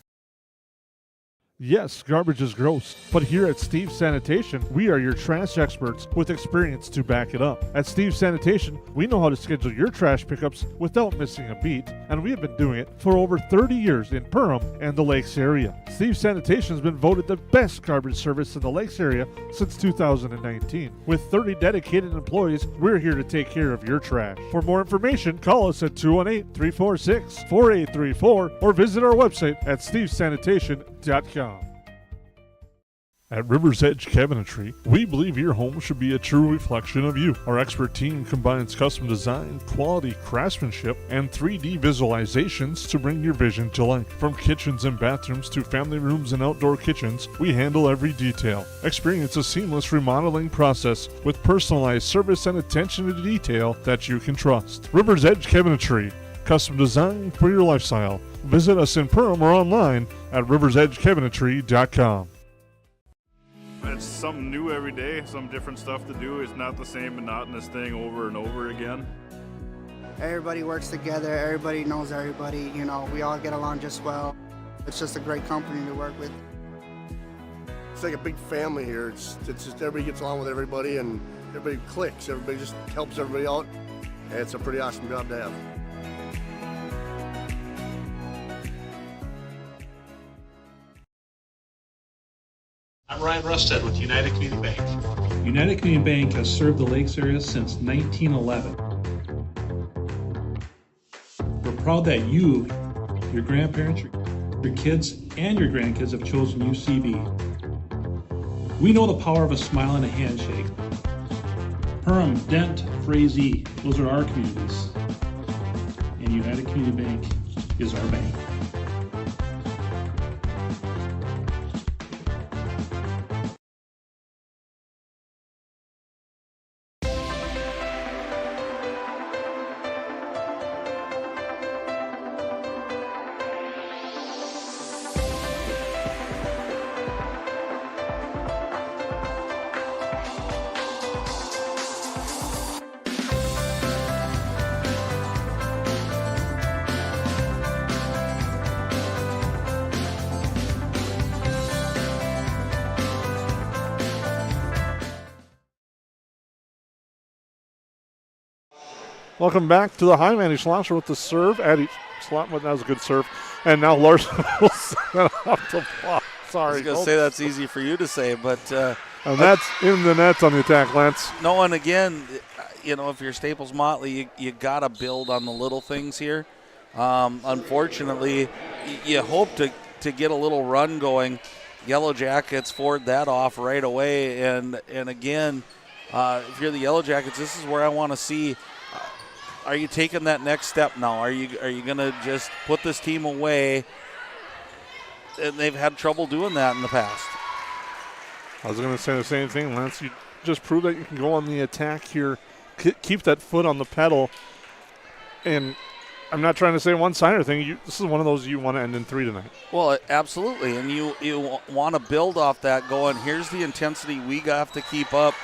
Speaker 2: Yes, garbage is gross, but here at Steve's Sanitation, we are your trash experts with experience to back it up. At Steve's Sanitation, we know how to schedule your trash pickups without missing a beat, and we have been doing it for over 30 years in Perham and the Lakes area. Steve's Sanitation has been voted the best garbage service in the Lakes area since 2019. With 30 dedicated employees, we're here to take care of your trash. For more information, call us at 218-346-4834 or visit our website at stevesanitation.com. At River's Edge Cabinetry, we believe your home should be a true reflection of you. Our expert team combines custom design, quality craftsmanship, and 3D visualizations to bring your vision to life. From kitchens and bathrooms to family rooms and outdoor kitchens, we handle every detail. Experience a seamless remodeling process with personalized service and attention to detail that you can trust. River's Edge Cabinetry, custom design for your lifestyle. Visit us in Perham or online at riversedgecabinetry.com.
Speaker 5: It's something new every day, some different stuff to do. It's not the same monotonous thing over and over again.
Speaker 23: Everybody works together, everybody knows everybody, you know, we all get along just well. It's just a great company to work with.
Speaker 4: It's like a big family here. It's just everybody gets along with everybody and everybody clicks. Everybody just helps everybody out. And it's a pretty awesome job to have.
Speaker 24: I'm Ryan Rusted with United Community Bank. United Community Bank has served the Lakes area since 1911. We're proud that you, your grandparents, your kids, and your grandkids have chosen UCB. We know the power of a smile and a handshake. Perham, Dent, Frazee, those are our communities. And United Community Bank is our bank.
Speaker 2: Welcome back to the Hive. Andy Schlosser with the serve. Addie Schlosser, that was a good serve. And now Larson will set it up to block. Sorry.
Speaker 3: I was going to say that's easy for you to say, but.
Speaker 2: And that's in the nets on the attack, Lance.
Speaker 3: No, and again, you know, if you're Staples-Motley, you got to build on the little things here. Unfortunately, you hope to get a little run going. Yellowjackets forward that off right away. And again, if you're the Yellowjackets, this is where I want to see. Are you taking that next step now? Are you going to just put this team away? And they've had trouble doing that in the past.
Speaker 2: I was going to say the same thing, Lance. You just prove that you can go on the attack here, keep that foot on the pedal. And I'm not trying to say one-sider thing. This is one of those you want to end in 3 tonight.
Speaker 3: Well, absolutely. And you want to build off that going, here's the intensity we have to keep up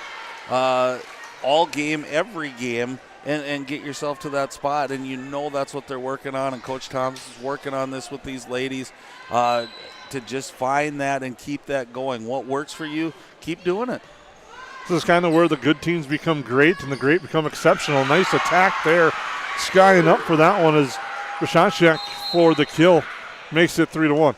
Speaker 3: all game, every game. And get yourself to that spot, and you know that's what they're working on, and Coach Thomas is working on this with these ladies to just find that and keep that going. What works for you, keep doing it.
Speaker 2: This is kind of where the good teams become great and the great become exceptional. Nice attack there. Skying up for that one is Rashashek for the kill. Makes it 3-1.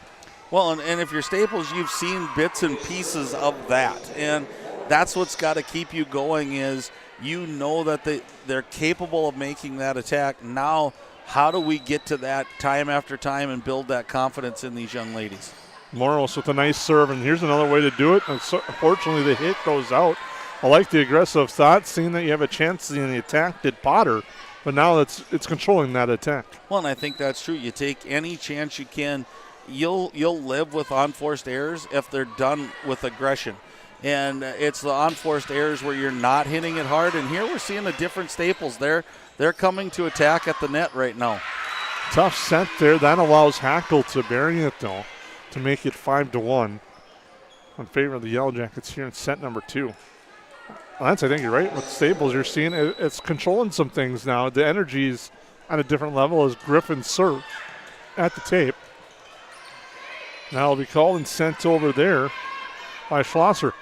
Speaker 3: Well, and if you're Staples, you've seen bits and pieces of that. And that's what's got to keep you going is you know that they're capable of making that attack. Now, how do we get to that time after time and build that confidence in these young ladies?
Speaker 2: Moros with a nice serve, and here's another way to do it. Unfortunately, the hit goes out. I like the aggressive thought, seeing that you have a chance in the attack did Potter, but now it's controlling that attack.
Speaker 3: Well, and I think that's true. You take any chance you can. You'll live with unforced errors if they're done with aggression. And it's the unforced errors where you're not hitting it hard. And here we're seeing a different Staples. They're coming to attack at the net right now.
Speaker 2: Tough set there. That allows Hackle to bury it, though, to make it 5-1 in favor of the Yellowjackets here in set number 2. Lance, I think you're right. With Staples, you're seeing it's controlling some things now. The energy's on a different level as Griffin serves at the tape. Now it'll be called and sent over there by Schlosser.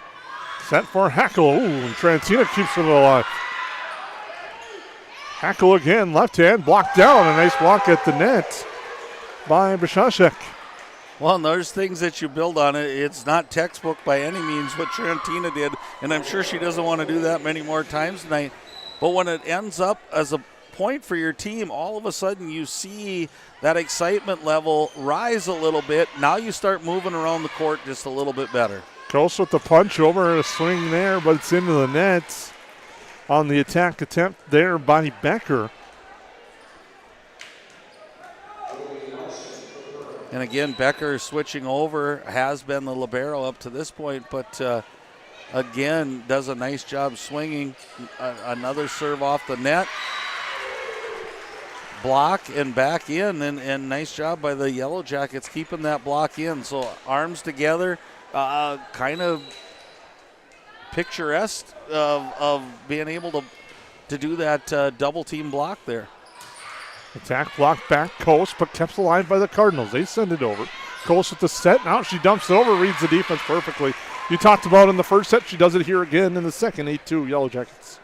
Speaker 2: Set for Hackle. Ooh, and Trantina keeps it alive. Hackle again, left hand, blocked down. A nice block at the net by Bashashek.
Speaker 3: Well, and there's things that you build on it. It's not textbook by any means what Trantina did, and I'm sure she doesn't want to do that many more times tonight. But when it ends up as a point for your team, all of a sudden you see that excitement level rise a little bit. Now you start moving around the court just a little bit better.
Speaker 2: Close with the punch over, a swing there, but it's into the net on the attack attempt there by Becker.
Speaker 3: And again, Becker switching over, has been the libero up to this point, but again, does a nice job swinging. Another serve off the net. Block and back in, and nice job by the Yellowjackets keeping that block in. So arms together, kind of picturesque of being able to do that double team block there.
Speaker 2: Attack block back, Coast, but kept alive by the Cardinals. They send it over. Coast with the set. Now she dumps it over, reads the defense perfectly. You talked about in the first set. She does it here again in the second. 8-2 Yellowjackets.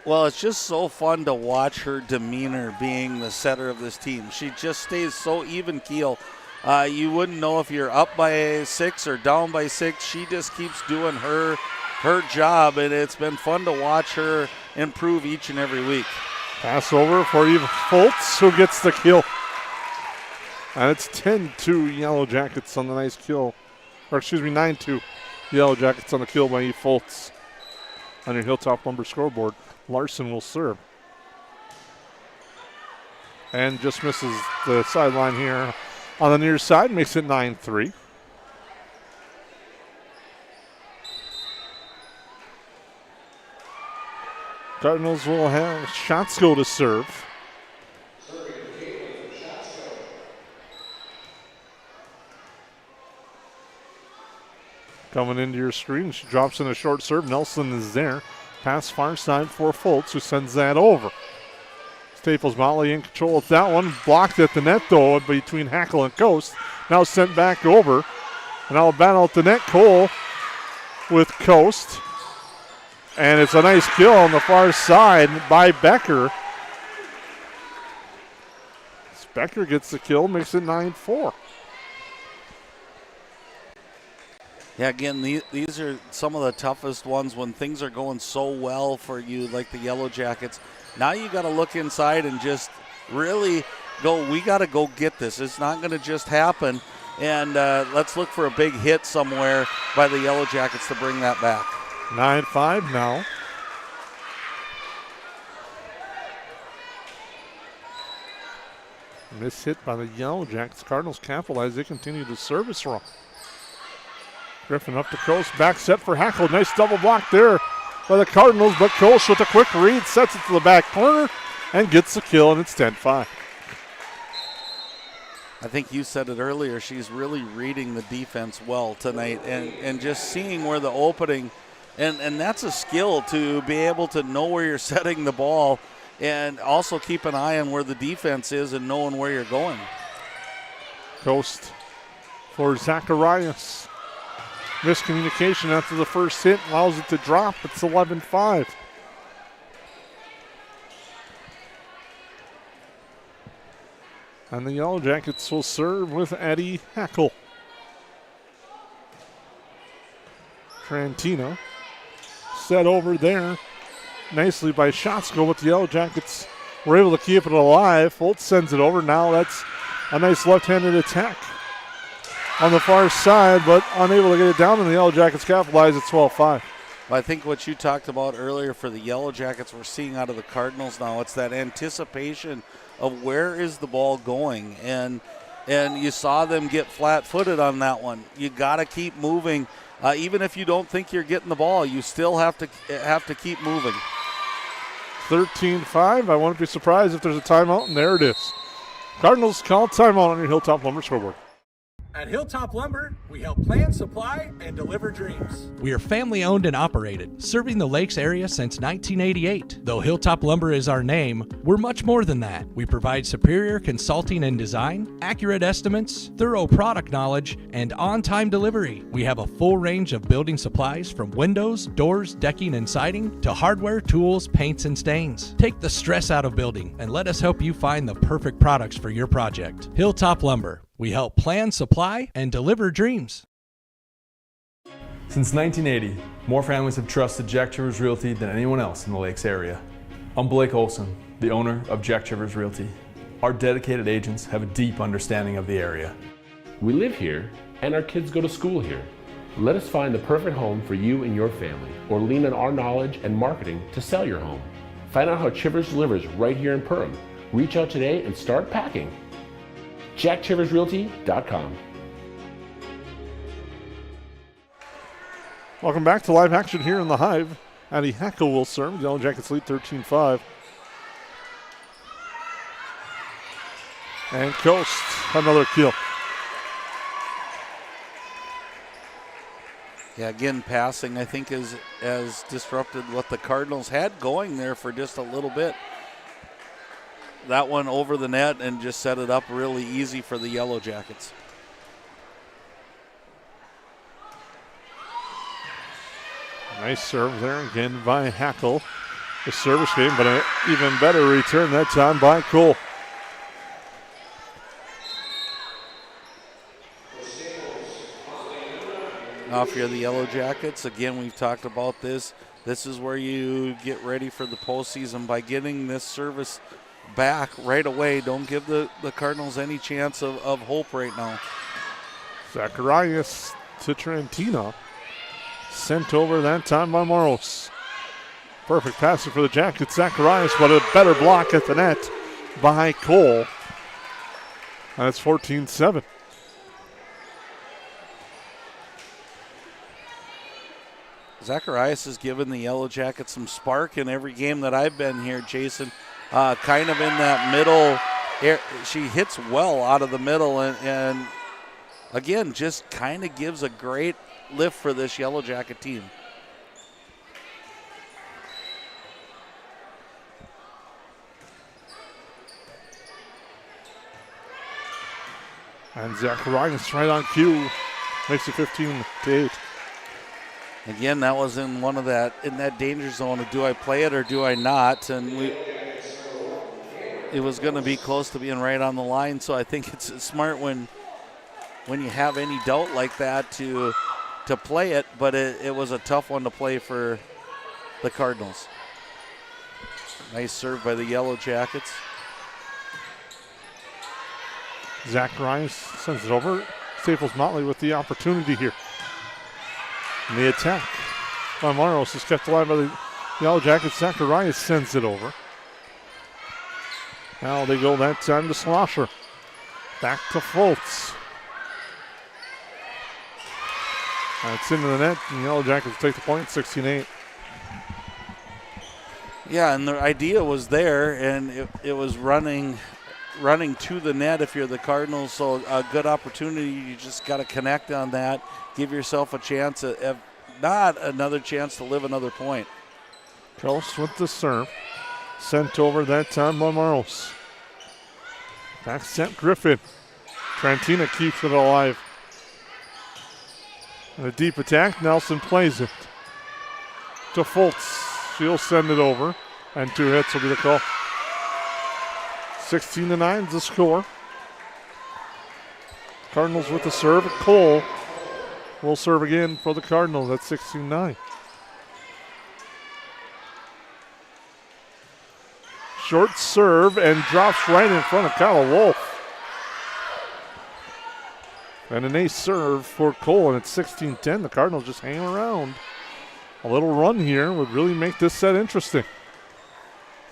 Speaker 3: Well, it's just so fun to watch her demeanor being the setter of this team. She just stays so even keel. You wouldn't know if you're up by 6 or down by 6. She just keeps doing her job, and it's been fun to watch her improve each and every week.
Speaker 2: Pass over for Eve Fultz, who gets the kill. And it's 10-2 Yellowjackets on the nice kill. Or excuse me, 9-2 Yellowjackets on the kill by Eve Fultz. On your Hilltop Lumber scoreboard, Larson will serve. And just misses the sideline here on the near side, makes it 9-3. Cardinals will have Schatsko to serve. Coming into your screen, she drops in a short serve. Nelson is there. Pass far side for Fultz, who sends that over. Staples-Motley in control of that one. Blocked at the net, though, between Hackle and Coast. Now sent back over. And now a battle at the net. Cole with Coast. And it's a nice kill on the far side by Becker. Becker gets the kill, makes it 9-4.
Speaker 3: Yeah, again, these are some of the toughest ones when things are going so well for you, like the Yellowjackets. Now you got to look inside and just really go, we got to go get this. It's not going to just happen. And let's look for a big hit somewhere by the Yellowjackets to bring that back.
Speaker 2: 9-5 now. Miss hit by the Yellowjackets. Cardinals capitalize. They continue the service run. Griffin up to Coast. Back set for Hackle. Nice double block there by the Cardinals. But Coast with a quick read sets it to the back corner and gets the kill, and it's 10-5.
Speaker 3: I think you said it earlier. She's really reading the defense well tonight and just seeing where the opening – and that's a skill to be able to know where you're setting the ball and also keep an eye on where the defense is and knowing where you're going.
Speaker 2: Coast for Zacharias. Miscommunication after the first hit allows it to drop. It's 11-5. And the Yellowjackets will serve with Eddie Hackle. Trantina set over there nicely by Shotsko, but the Yellow Jackets were able to keep it alive. Foltz sends it over. Now that's a nice left-handed attack on the far side, but unable to get it down, and the Yellow Jackets capitalize at 12-5.
Speaker 3: I think what you talked about earlier for the Yellow Jackets we're seeing out of the Cardinals now, it's that anticipation of where is the ball going, and you saw them get flat-footed on that one. You got to keep moving. Even if you don't think you're getting the ball, you still have to keep moving.
Speaker 2: 13-5. I wouldn't be surprised if there's a timeout, and there it is. Cardinals call timeout on your Hilltop Lumber scoreboard.
Speaker 6: At Hilltop Lumber, we help plan, supply, and deliver dreams.
Speaker 7: We are family owned and operated, serving the Lakes area since 1988. Though Hilltop Lumber is our name, we're much more than that. We provide superior consulting and design, accurate estimates, thorough product knowledge, and on-time delivery. We have a full range of building supplies from windows, doors, decking, and siding to hardware, tools, paints, and stains. Take the stress out of building and let us help you find the perfect products for your project. Hilltop Lumber. We help plan, supply, and deliver dreams.
Speaker 12: Since 1980, more families have trusted Jack Chivers Realty than anyone else in the Lakes area. I'm Blake Olson, the owner of Jack Chivers Realty. Our dedicated agents have a deep understanding of the area.
Speaker 13: We live here, and our kids go to school here. Let us find the perfect home for you and your family, or lean on our knowledge and marketing to sell your home. Find out how Chivers delivers right here in Perham. Reach out today and start packing. JackChiversRealty.com.
Speaker 2: Welcome back to live action here in the Hive. Addie Heckel will serve. The Yellow Jackets lead 13-5. And Coast, another kill.
Speaker 3: Yeah, again, passing I think has disrupted what the Cardinals had going there for just a little bit. That one over the net and just set it up really easy for the Yellow Jackets.
Speaker 2: Nice serve there again by Hackel. The service game, but an even better return that time by Cole.
Speaker 3: Now if you're the Yellow Jackets, again, we've talked about this. This is where you get ready for the postseason by getting this service back right away. Don't give the Cardinals any chance of hope right now.
Speaker 2: Zacharias to Trentina. Sent over that time by Moros. Perfect passer for the Jackets. Zacharias, but a better block at the net by Cole. And it's 14-7.
Speaker 3: Zacharias has given the Yellow Jackets some spark in every game that I've been here, Jason. Kind of in that middle. She hits well out of the middle and again, just kind of gives a great lift for this Yellow Jacket team.
Speaker 2: And Zacharias right on cue. Makes it 15-8.
Speaker 3: Again, that was in that danger zone of do I play it or do I not? And it was going to be close to being right on the line. So I think it's smart when you have any doubt like that to play it. But it was a tough one to play for the Cardinals. Nice serve by the Yellow Jackets.
Speaker 2: Zacharias sends it over. Staples-Motley with the opportunity here. And the attack by Moros is kept alive by the Yellow Jackets. Zacharias sends it over. Now they go that time to Slosher. Back to Foltz. It's into the net, and the Yellow Jackets take the point, 16-8.
Speaker 3: Yeah, and the idea was there, and it was running to the net if you're the Cardinals, so a good opportunity. You just got to connect on that. Give yourself a chance, if not another chance to live another point.
Speaker 2: Coast with the serve. Sent over that time by Moros. Back set Griffin. Trantina keeps it alive. And a deep attack. Nelson plays it to Foltz. She'll send it over. And 2 hits will be the call. 16-9 is the score. Cardinals with the serve. Cole will serve again for the Cardinals at 16-9. Short serve and drops right in front of Kyle Wolf. And an ace serve for Cole, and it's 16-10. The Cardinals just hanging around. A little run here would really make this set interesting.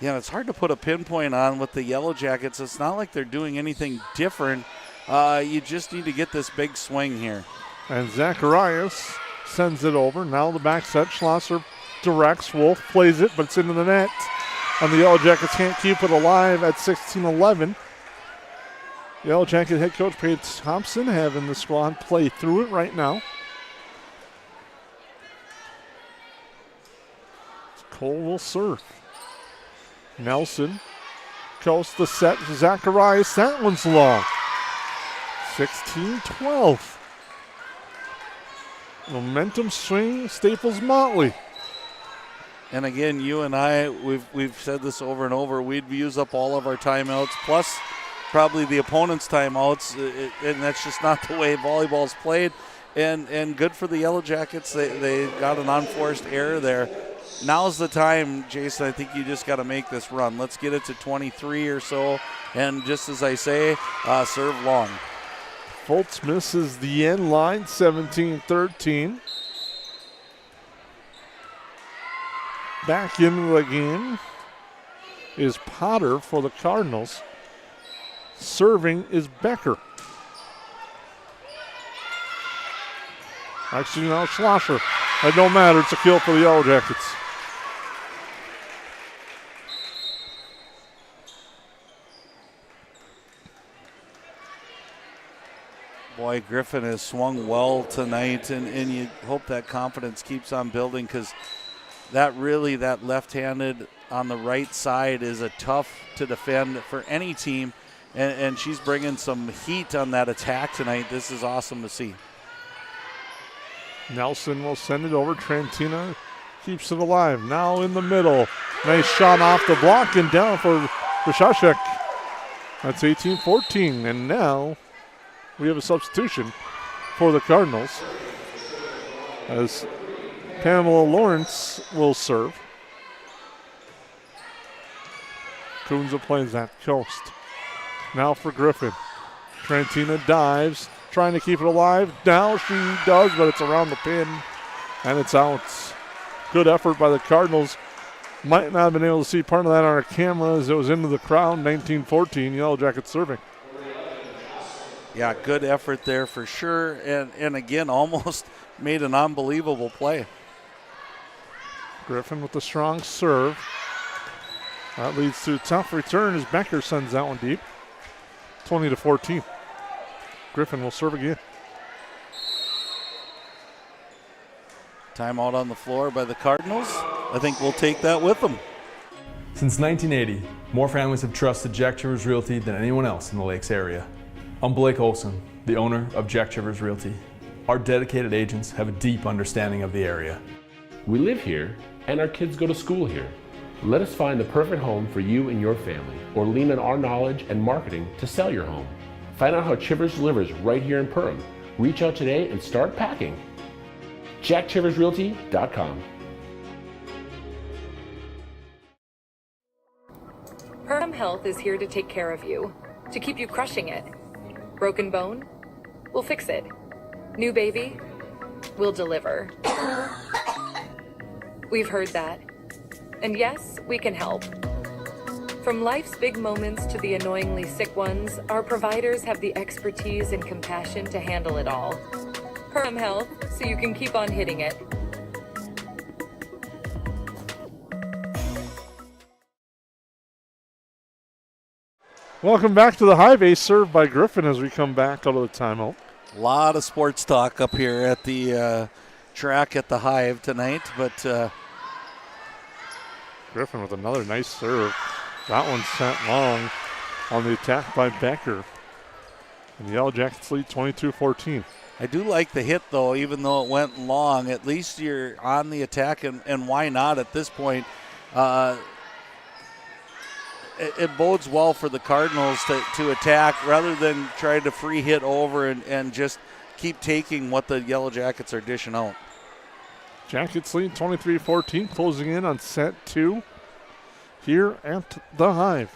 Speaker 3: Yeah, it's hard to put a pinpoint on with the Yellowjackets. It's not like they're doing anything different. You just need to get this big swing here.
Speaker 2: And Zacharias sends it over. Now the back set. Schlosser directs. Wolf plays it, but it's into the net. And the Yellowjackets can't keep it alive at 16-11. Yellowjacket head coach Paige Thompson having the squad play through it right now. Cole will serve. Nelson coasts the set. Zacharias, that one's long. 16-12. Momentum swing, Staples-Motley.
Speaker 3: And again, you and I, we've said this over and over. We'd use up all of our timeouts, plus probably the opponent's timeouts, and that's just not the way volleyball's played. And good for the Yellowjackets. They got an unforced error there. Now's the time, Jason. I think you just got to make this run. Let's get it to 23 or so. And just as I say, serve long.
Speaker 2: Fultz misses the end line, 17-13. Back into the game is Potter for the Cardinals. Serving is Becker. Actually, now Schlosser. It don't matter. It's a kill for the Yellowjackets.
Speaker 3: Boy, Griffin has swung well tonight, and you hope that confidence keeps on building, because that left-handed on the right side is a tough to defend for any team, and she's bringing some heat on that attack tonight. This is awesome to see.
Speaker 2: Nelson will send it over. Trantina keeps it alive. Now in the middle. Nice shot off the block and down for Bishashek. That's 18-14, and now we have a substitution for the Cardinals as Pamela Lawrence will serve. Kunza plays that coast. Now for Griffin. Trantina dives, trying to keep it alive. Now she does, but it's around the pin, and it's out. Good effort by the Cardinals. Might not have been able to see part of that on our camera as it was into the crowd. 19-14, Yellowjackets serving.
Speaker 3: Yeah, good effort there for sure, and again, almost made an unbelievable play.
Speaker 2: Griffin with the strong serve. That leads to a tough return as Becker sends that one deep. 20-14. Griffin will serve again.
Speaker 3: Timeout on the floor by the Cardinals. I think we'll take that with them.
Speaker 12: Since 1980, more families have trusted Jack Chivers Realty than anyone else in the Lakes area. I'm Blake Olson, the owner of Jack Chivers Realty. Our dedicated agents have a deep understanding of the area.
Speaker 13: We live here, and our kids go to school here. Let us find the perfect home for you and your family, or lean on our knowledge and marketing to sell your home. Find out how Chivers delivers right here in Perham. Reach out today and start packing. JackChiversRealty.com.
Speaker 8: Perham Health is here to take care of you, to keep you crushing it. Broken bone? We'll fix it. New baby? We'll deliver. We've heard that. And yes, we can help. From life's big moments to the annoyingly sick ones, our providers have the expertise and compassion to handle it all. Perham Health, so you can keep on hitting it.
Speaker 2: Welcome back to the Hive. Ace served by Griffin as we come back out of the timeout.
Speaker 3: A lot of sports talk up here at the track at the Hive tonight, but
Speaker 2: Griffin with another nice serve. That one sent long on the attack by Becker. And the Yellowjackets lead 22-14.
Speaker 3: I do like the hit, though, even though it went long. At least you're on the attack, and why not at this point? It bodes well for the Cardinals to attack rather than try to free hit over and just keep taking what the Yellow Jackets are dishing out.
Speaker 2: Jackets lead 23-14, closing in on set 2 here at the Hive.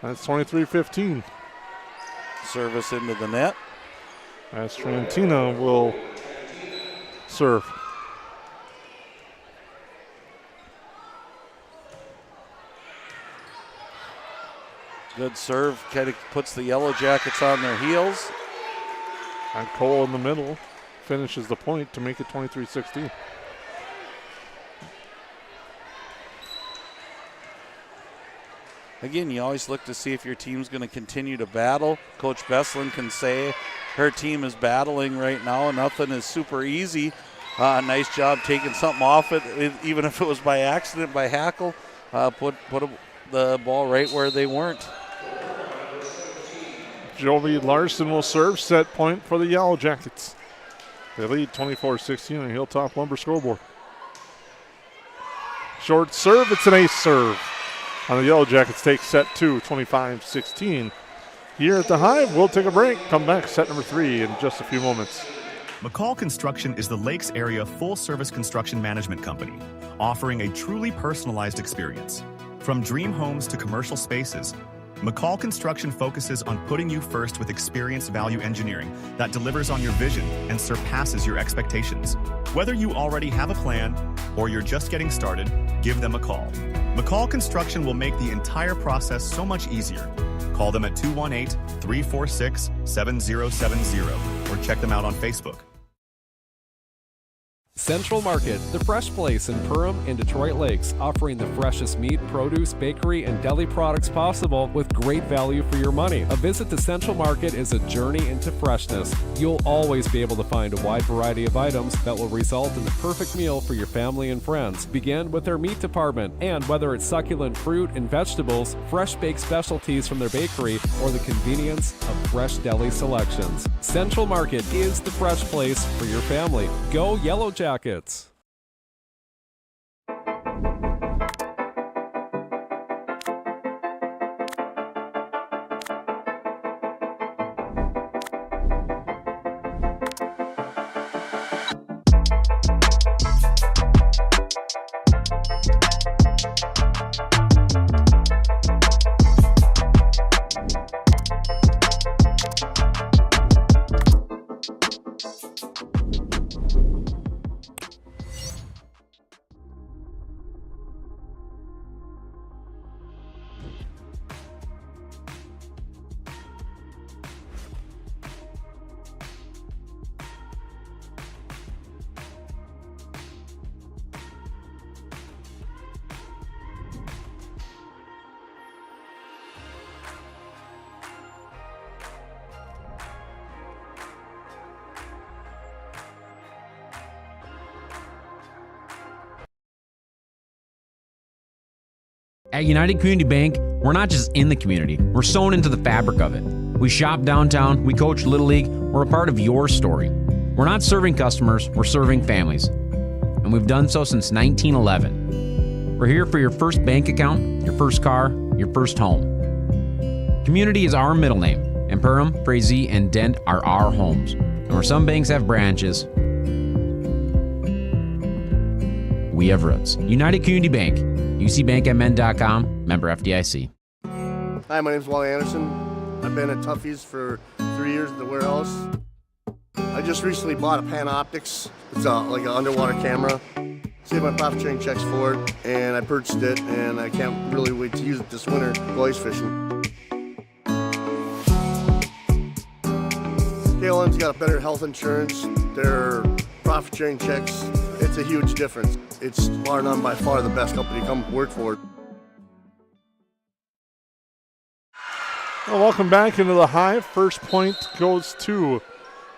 Speaker 2: That's 23-15.
Speaker 3: Service into the net.
Speaker 2: As Trantina will serve.
Speaker 3: Good serve. Kind of puts the Yellow Jackets on their heels.
Speaker 2: And Cole in the middle finishes the point to make it 23-16.
Speaker 3: Again, you always look to see if your team's going to continue to battle. Coach Besslin can say her team is battling right now. Nothing is super easy. Nice job taking something off it, even if it was by accident, by Hackle. Put the ball right where they weren't.
Speaker 2: Joey Larson will serve, set point for the Yellow Jackets. They lead 24-16 on the Hilltop Lumber scoreboard. Short serve, it's an ace serve. On the Yellow Jackets take set 2, 25-16. Here at the Hive, we'll take a break. Come back, set number 3 in just a few moments.
Speaker 9: McCall Construction is the Lakes area full-service construction management company, offering a truly personalized experience. From dream homes to commercial spaces, McCall Construction focuses on putting you first with experienced value engineering that delivers on your vision and surpasses your expectations. Whether you already have a plan or you're just getting started, give them a call. McCall Construction will make the entire process so much easier. Call them at 218-346-7070 or check them out on Facebook.
Speaker 10: Central Market, the fresh place in Perham and Detroit Lakes, offering the freshest meat, produce, bakery, and deli products possible with great value for your money. A visit to Central Market is a journey into freshness. You'll always be able to find a wide variety of items that will result in the perfect meal for your family and friends. Begin with their meat department, and whether it's succulent fruit and vegetables, fresh baked specialties from their bakery, or the convenience of fresh deli selections, Central Market is the fresh place for your family. Go Yellowjackets!
Speaker 1: At United Community Bank, we're not just in the community, we're sewn into the fabric of it. We shop downtown, we coach Little League, we're a part of your story. We're not serving customers, we're serving families. And we've done so since 1911. We're here for your first bank account, your first car, your first home. Community is our middle name, and Perham, Frazee, and Dent are our homes. And where some banks have branches, we have roots. United Community Bank, ucbankmn.com, member FDIC.
Speaker 11: Hi, my name's Wally Anderson. I've been at Tuffy's for 3 years at the warehouse. I just recently bought a Panoptics. It's like an underwater camera. Saved my profit sharing checks for it, and I purchased it, and I can't really wait to use it this winter go ice fishing. KLM's got a better health insurance. Their profit sharing checks, it's a huge difference. It's bar none by far the best company to come work for.
Speaker 2: Well, welcome back into the Hive. First point goes to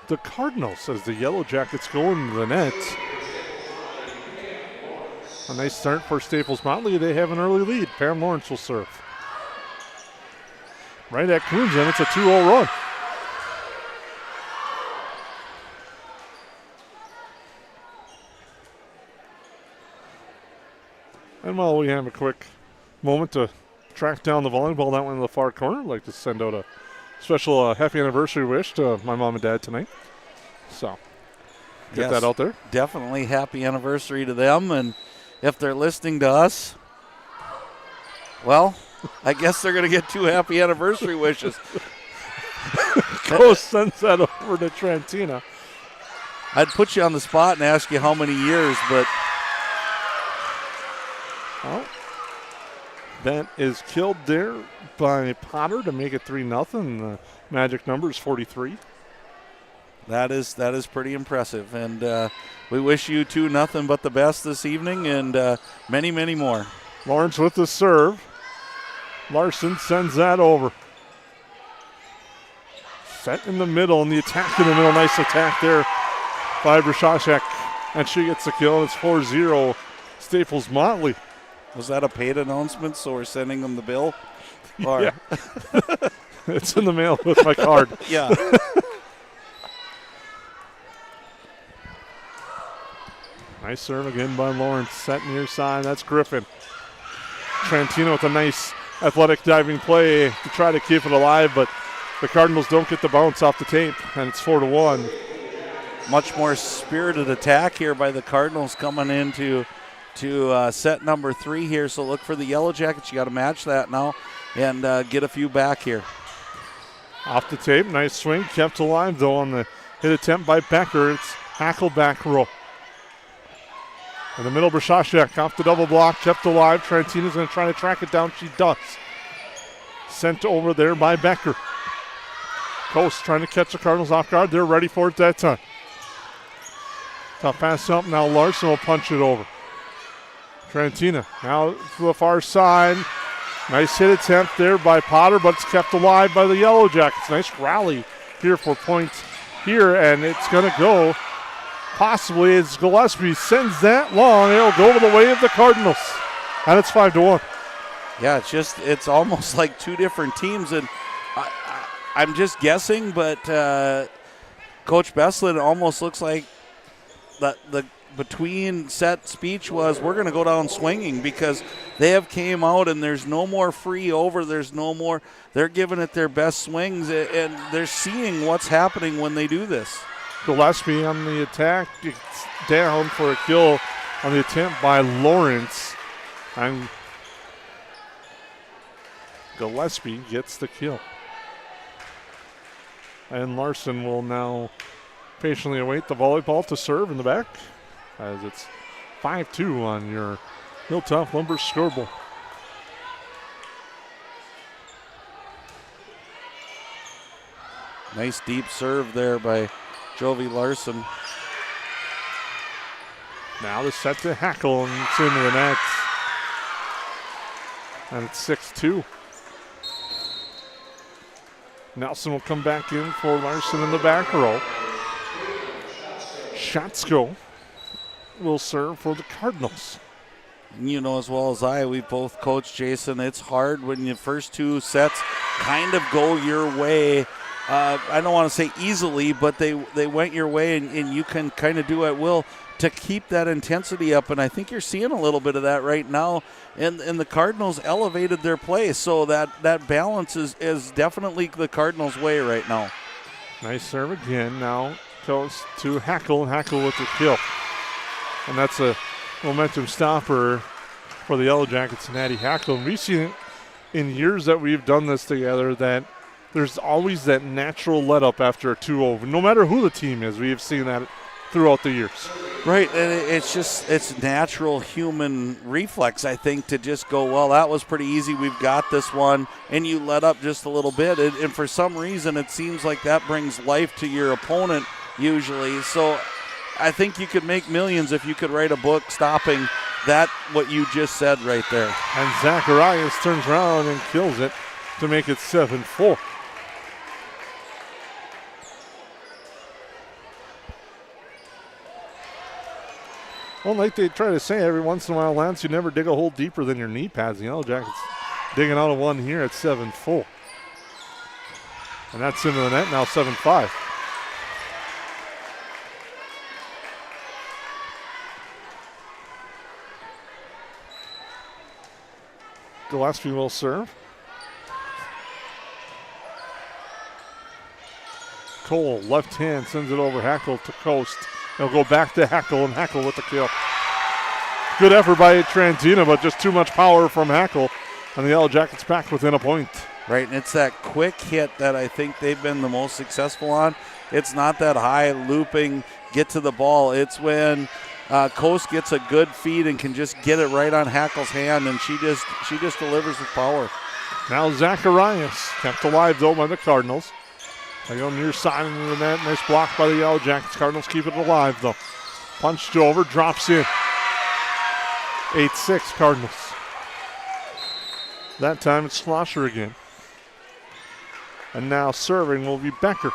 Speaker 2: the Cardinals as the Yellow Jackets go into the net. A nice start for Staples-Motley. They have an early lead. Perham Lawrence will serve. Right at Coons, and it's a 2-0 run. And while we have a quick moment to track down the volleyball. That one in the far corner. I'd like to send out a special happy anniversary wish to my mom and dad tonight. So get that out there.
Speaker 3: Definitely happy anniversary to them. And if they're listening to us, well, I guess they're going to get 2 happy anniversary wishes.
Speaker 2: Coast sends that over to Trantina.
Speaker 3: I'd put you on the spot and ask you how many years, but.
Speaker 2: Well, that is killed there by Potter to make it 3-0. The magic number is 43.
Speaker 3: That is pretty impressive. And we wish you 2 nothing but the best this evening and many, many more.
Speaker 2: Lawrence with the serve. Larson sends that over. Set in the middle, and the attack in the middle. Nice attack there by Brashashek. And she gets the kill. It's 4-0 Staples-Motley.
Speaker 3: Was that a paid announcement, so we're sending them the bill? Or?
Speaker 2: Yeah. It's in the mail with my card.
Speaker 3: Yeah.
Speaker 2: Nice serve again by Lawrence. Set near side. That's Griffin. Trantino with a nice athletic diving play to try to keep it alive, but the Cardinals don't get the bounce off the tape, and it's 4-1.
Speaker 3: Much more spirited attack here by the Cardinals coming into set number 3 here. So look for the Yellowjackets. You got to match that now and get a few back here.
Speaker 2: Off the tape, nice swing, kept alive though on the hit attempt by Becker. It's Hackle back row. In the middle, Brashashek off the double block, kept alive. Trantina's going to try to track it down. She does. Sent over there by Becker. Coast trying to catch the Cardinals off guard. They're ready for it that time. Tough pass up. Now Larson will punch it over. Trantina now to the far side. Nice hit attempt there by Potter, but it's kept alive by the Yellowjackets. Nice rally here for points here, and it's going to go possibly as Gillespie sends that long. It'll go to the way of the Cardinals, and it's 5-1.
Speaker 3: Yeah, it's almost like 2 different teams, and I'm just guessing, but Coach Beslin almost looks like the between set speech was, we're going to go down swinging, because they have came out and there's no more free over. There's no more. They're giving it their best swings, and they're seeing what's happening when they do this.
Speaker 2: Gillespie on the attack, gets down for a kill on the attempt by Lawrence. And Gillespie gets the kill. And Larson will now patiently await the volleyball to serve in the back, as it's 5-2 on your Hilltop Lumber scoreboard.
Speaker 3: Nice deep serve there by Jovi Larson.
Speaker 2: Now the set to Hackle, and it's into the net. And it's 6-2. Nelson will come back in for Larson in the back row. Shatsko will serve for the Cardinals.
Speaker 3: You know as well as I, we both coached, Jason, it's hard when your first 2 sets kind of go your way. I don't want to say easily, but they went your way, and you can kind of do at will to keep that intensity up. And I think you're seeing a little bit of that right now. And the Cardinals elevated their play, so that balance is definitely the Cardinals' way right now.
Speaker 2: Nice serve again. Now goes to Hackle, and Hackle with the kill. And that's a momentum stopper for the Yellowjackets and Addie Hackle. And we've seen it in years that we've done this together, that there's always that natural let-up after a 2-0. No matter who the team is, we have seen that throughout the years.
Speaker 3: Right, and it's natural human reflex, I think, to just go, well, that was pretty easy, we've got this one, and you let up just a little bit. And for some reason, it seems like that brings life to your opponent usually. So I think you could make millions if you could write a book stopping that, what you just said right there.
Speaker 2: And Zacharias turns around and kills it to make it 7-4. Well, like they try to say every once in a while, Lance, you never dig a hole deeper than your knee pads. The Yellowjackets digging out of one here at 7-4. And that's into the net now, 7-5. Gillespie will serve. Cole, left hand, sends it over Hackle to Coast. He'll go back to Hackle, and Hackle with the kill. Good effort by Trantina, but just too much power from Hackle. And the Yellowjackets back within a point.
Speaker 3: Right, and it's that quick hit that I think they've been the most successful on. It's not that high looping, get to the ball. It's when Coast gets a good feed and can just get it right on Hackle's hand, and she just delivers with power.
Speaker 2: Now Zacharias, kept alive though by the Cardinals. They go near side into the net. Nice block by the Yellowjackets. Cardinals keep it alive though. Punched over, drops in. 8-6 Cardinals. That time it's Schlosser again. And now serving will be Becker.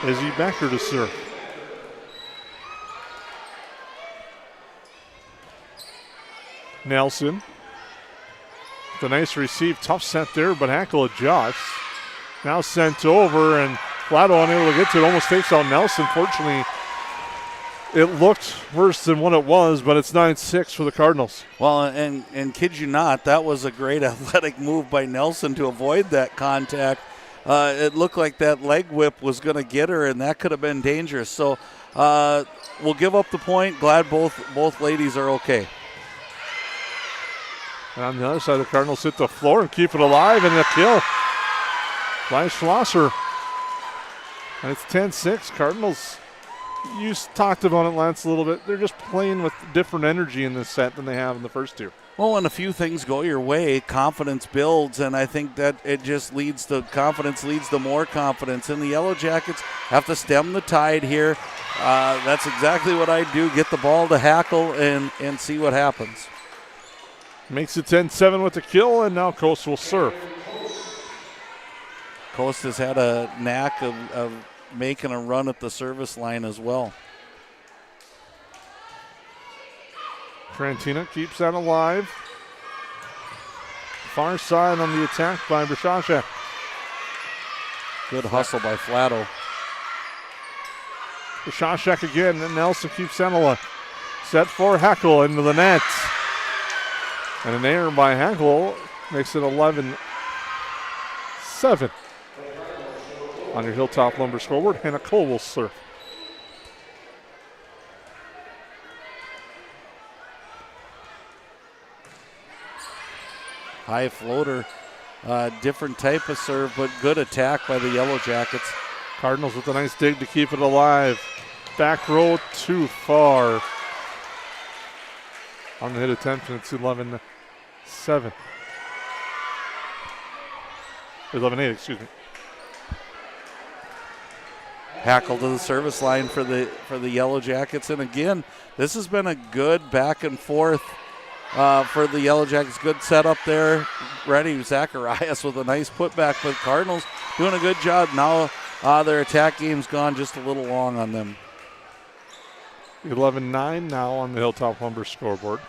Speaker 2: Izzy Becker to serve. Nelson. The nice receive, tough set there, but Hackle adjusts. Now sent over, and Flatto unable to get to it, almost takes out Nelson. Fortunately, it looked worse than what it was, but it's 9-6 for the Cardinals.
Speaker 3: Well, and kid you not, that was a great athletic move by Nelson to avoid that contact. It looked like that leg whip was going to get her, and that could have been dangerous. So we'll give up the point. Glad both ladies are okay.
Speaker 2: And on the other side, the Cardinals hit the floor and keep it alive, and a kill by Schlosser. And it's 10-6. Cardinals, you talked about it, Lance, a little bit. They're just playing with different energy in this set than they have in the first two.
Speaker 3: Well, when a few things go your way, confidence builds, and I think that it just leads to confidence, leads to more confidence. And the Yellowjackets have to stem the tide here. That's exactly what I do, get the ball to Hackle and see what happens.
Speaker 2: Makes it 10-7 with the kill, and now Coast will serve.
Speaker 3: Coast has had a knack of making a run at the service line as well.
Speaker 2: Trantina keeps that alive. Far side on the attack by Brashashak.
Speaker 3: Good hustle by Flatto.
Speaker 2: Brashashak again, and Nelson keeps that alive. Set for Hackle into the net. And an error by Hackle makes it 11-7. On your Hilltop Lumber scoreboard, Hannah Cole will serve.
Speaker 3: High floater, different type of serve, but good attack by the Yellowjackets.
Speaker 2: Cardinals with a nice dig to keep it alive. Back row too far. On the hit attempt, and it's 11-7. 11-8, excuse me.
Speaker 3: Hackle to the service line for the Yellowjackets, and again, this has been a good back and forth for the Yellowjackets. Good setup there. Ready, Zacharias with a nice putback, but Cardinals doing a good job. Now their attack game's gone just a little long on them.
Speaker 2: 11-9 now on the Hilltop Lumber scoreboard.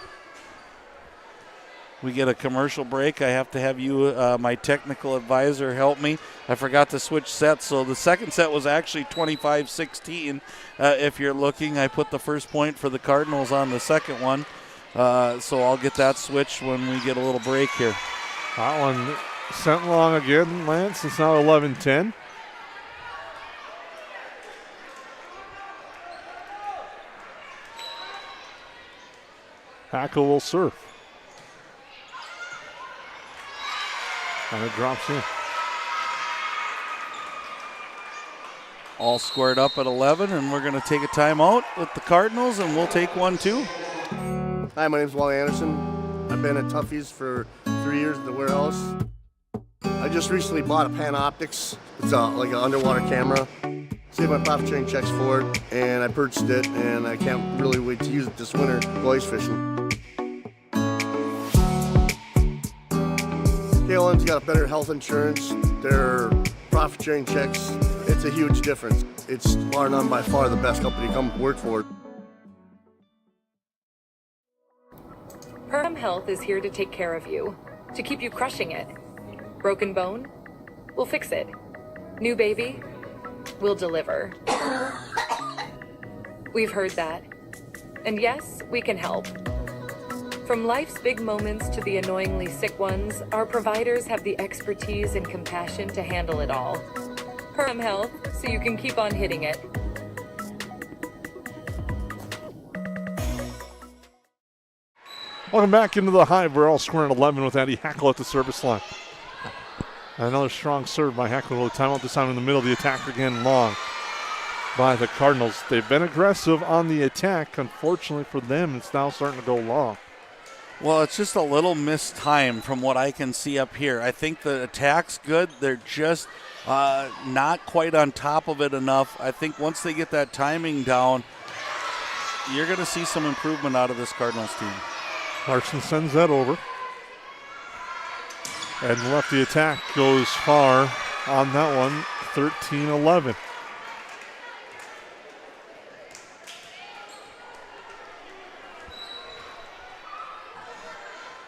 Speaker 3: We get a commercial break. I have to have you, my technical advisor, help me. I forgot to switch sets, so the second set was actually 25-16. If you're looking, I put the first point for the Cardinals on the second one, so I'll get that switched when we get a little break here.
Speaker 2: That one sent long again, Lance. It's now 11-10. Hackle will serve. And it drops in.
Speaker 3: All squared up at 11, and we're going to take a timeout with the Cardinals, and we'll take one too.
Speaker 11: Hi, my name's Wally Anderson. I've been at Tuffy's for 3 years at the warehouse. I just recently bought a Panoptix. It's like an underwater camera. Saved my profit sharing checks for it, and I purchased it, and I can't really wait to use it this winter go ice fishing. KLM's got a better health insurance. Their profit sharing checks, it's a huge difference. It's bar none by far the best company to come work for.
Speaker 8: Perham Health is here to take care of you, to keep you crushing it. Broken bone? We'll fix it. New baby? We'll deliver. We've heard that. And yes, we can help. From life's big moments to the annoyingly sick ones, our providers have the expertise and compassion to handle it all. Perham Health, so you can keep on hitting it.
Speaker 2: Welcome back into the Hive. We're all square at 11 with Eddie Hackle at the service line. Another strong serve by Hackle with a timeout this time in the middle of the attack again, long by the Cardinals. They've been aggressive on the attack. Unfortunately for them, it's now starting to go long.
Speaker 3: Well, it's just a little missed time from what I can see up here. I think the attack's good. They're just not quite on top of it enough. I think once they get that timing down, you're going to see some improvement out of this Cardinals team.
Speaker 2: Larson sends that over. And lefty attack goes far on that one, 13-11.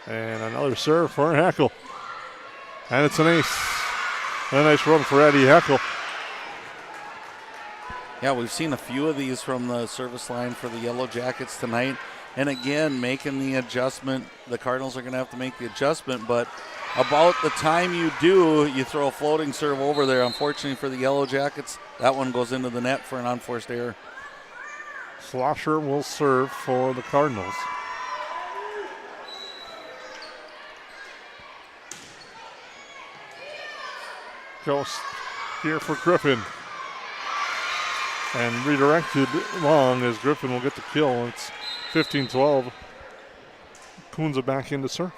Speaker 2: And another serve for Hackle. And it's an ace. And a nice run for Eddie Hackle.
Speaker 3: Yeah, we've seen a few of these from the service line for the Yellowjackets tonight. And again, making the adjustment. The Cardinals are going to have to make the adjustment, but about the time you do, you throw a floating serve over there. Unfortunately for the Yellowjackets, that one goes into the net for an unforced error.
Speaker 2: Slosher will serve for the Cardinals. Ghost here for Griffin. And redirected long as Griffin will get the kill. It's 15-12. Kunza back into serve.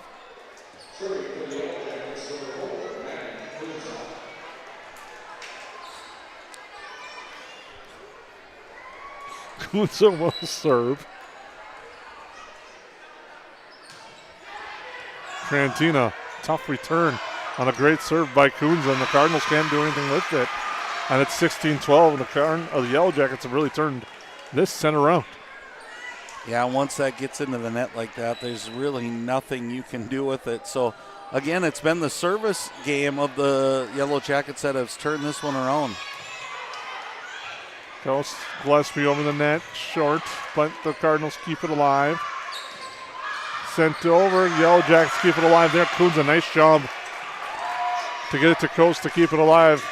Speaker 2: Kunza will serve. Trantina, tough return on a great serve by Kunza, and the Cardinals can't do anything with it. And it's 16-12, and the Yellowjackets have really turned this set around.
Speaker 3: Yeah, once that gets into the net like that, there's really nothing you can do with it. So, again, it's been the service game of the Yellowjackets that has turned this one around.
Speaker 2: Goes Gillespie over the net, short, but the Cardinals keep it alive. Sent over, Yellowjackets keep it alive there. Kunza, nice job to get it to Coast to keep it alive.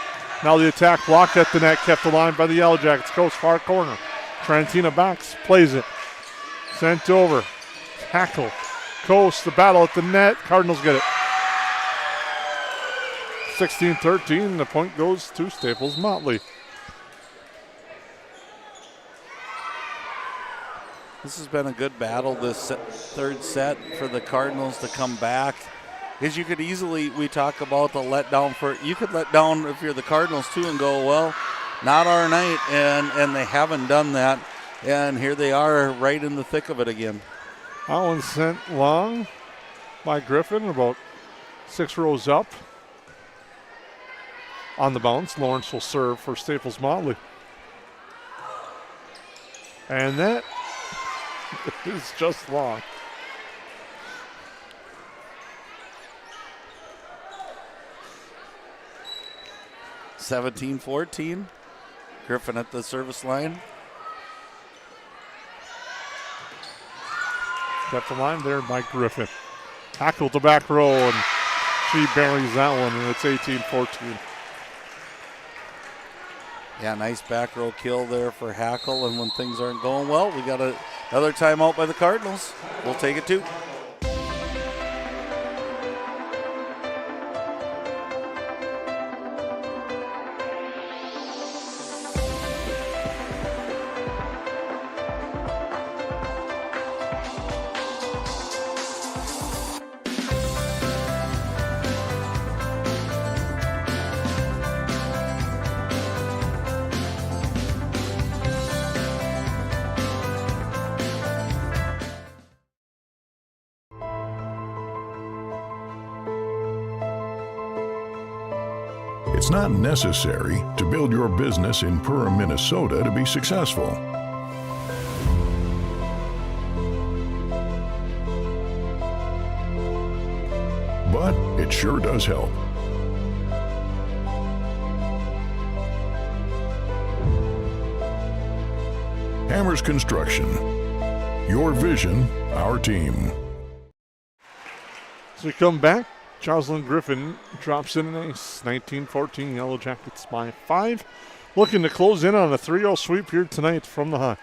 Speaker 2: Now the attack blocked at the net, kept alive by the Yellowjackets. Coast far corner. Trantina backs, plays it. Sent over. Hackle. Coast, the battle at the net. Cardinals get it. 16-13. The point goes to Staples-Motley.
Speaker 3: This has been a good battle this third set for the Cardinals to come back. Because you could easily, we talk about the letdown you could let down if you're the Cardinals too and go, well, not our night, and they haven't done that. And here they are right in the thick of it again.
Speaker 2: That one sent long by Griffin, about 6 rows up. On the bounce, Lawrence will serve for Staples-Motley. And that is just long.
Speaker 3: (17-14). Griffin at the service line.
Speaker 2: Got the line there by Griffin. Tackled the back row, and she buries that one, and it's 18-14.
Speaker 3: Yeah, nice back row kill there for Hackle, and when things aren't going well, we got another timeout by the Cardinals. We'll take it too.
Speaker 14: It's not necessary to build your business in Perham, Minnesota to be successful. But it sure does help. Hammers Construction. Your vision, our team.
Speaker 2: So we come back. Jocelyn Griffin drops in an ace. 19-14 Yellowjackets by 5. Looking to close in on a 3-0 sweep here tonight from the Hive.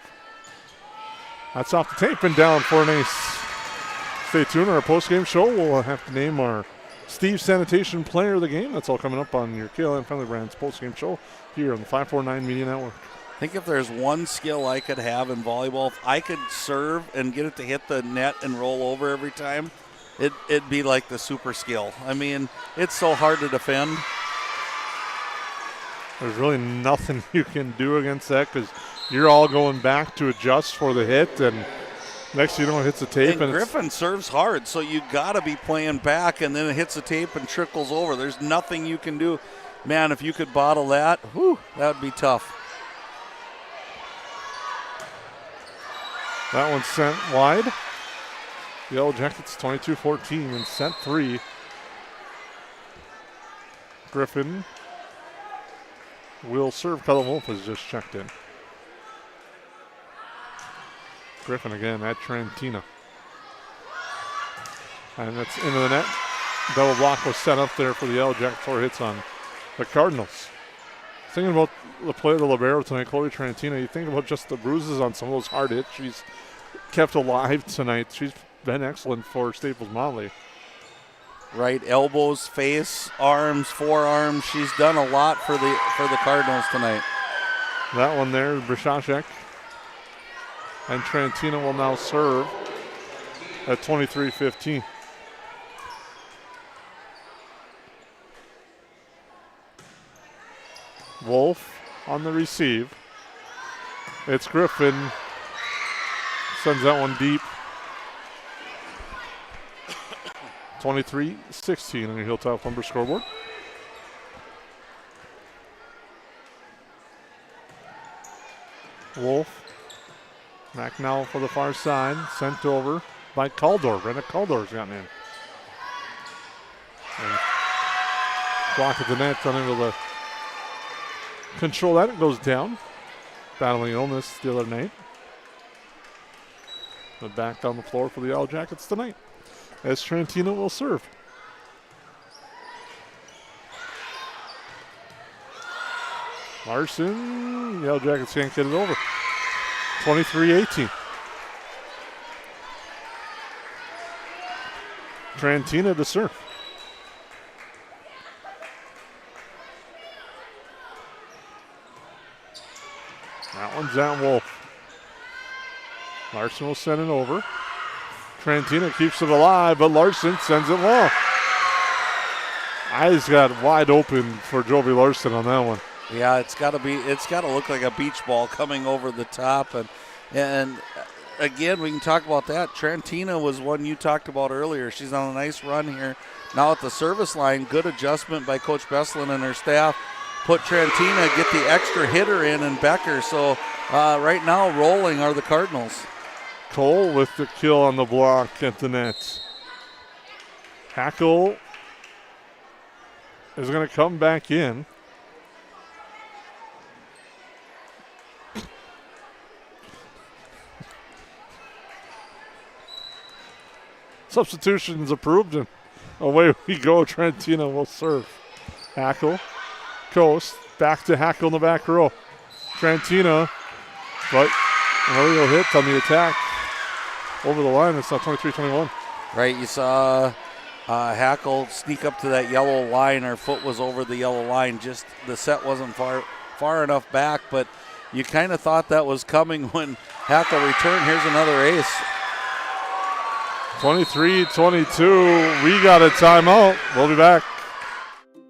Speaker 2: That's off the tape and down for an ace. Stay tuned. Our post-game show, we'll have to name our Steve Sanitation Player of the Game. That's all coming up on your KLM Friendly Brands post-game show here on the 549 Media Network.
Speaker 3: I think if there's one skill I could have in volleyball, if I could serve and get it to hit the net and roll over every time, it'd be like the super skill. I mean, it's so hard to defend.
Speaker 2: There's really nothing you can do against that because you're all going back to adjust for the hit, and next thing you know, it hits the tape.
Speaker 3: And Griffin serves hard, so you got to be playing back, and then it hits the tape and trickles over. There's nothing you can do. Man, if you could bottle that, whew, that would be tough.
Speaker 2: That one's sent wide. Yellowjackets 22-14 in set 3. Griffin will serve. Cullen Wolf has just checked in. Griffin again at Trantina. And that's into the net. Double block was set up there for the Yellowjackets. 4 hits on the Cardinals. Thinking about the play of the libero tonight, Chloe Trantina, you think about just the bruises on some of those hard hits she's kept alive tonight. She's been excellent for Staples-Motley.
Speaker 3: Right, elbows, face, arms, forearms. She's done a lot for the Cardinals tonight.
Speaker 2: That one there, Brashashek. And Trantina will now serve at 23-15. Wolf on the receive. It's Griffin. Sends that one deep. 23-16 on your Hilltop Lumber scoreboard. Wolf. Back now for the far side. Sent over by Caldor. Brenda Caldor's gotten in. And block at the net, unable to control that. It goes down. Battling illness the other night. But back on the floor for the Yellowjackets tonight, as Trantina will serve. Larson, Yellowjackets can't get it over. 23-18. Trantina to serve. That one's at Wolf. Larson will send it over. Trantina keeps it alive, but Larson sends it long. Eyes got wide open for Jovi Larson on that one.
Speaker 3: Yeah, it's got to look like a beach ball coming over the top, and again, we can talk about that. Trantina was one you talked about earlier. She's on a nice run here. Now at the service line, good adjustment by Coach Besselin and her staff. Put Trantina, get the extra hitter in, and Becker. So right now, rolling are the Cardinals.
Speaker 2: Cole with the kill on the block at the net. Hackle is going to come back in. Substitutions approved, and away we go. Trantina will serve. Hackle, coast, back to Hackle in the back row. Trantina, but an aerial hit on the attack. Over the line, it's now 23-21.
Speaker 3: Right, you saw Hackle sneak up to that yellow line. Her foot was over the yellow line. Just the set wasn't far enough back, but you kind of thought that was coming when Hackle returned. Here's another ace.
Speaker 2: 23-22. We got a timeout. We'll be back.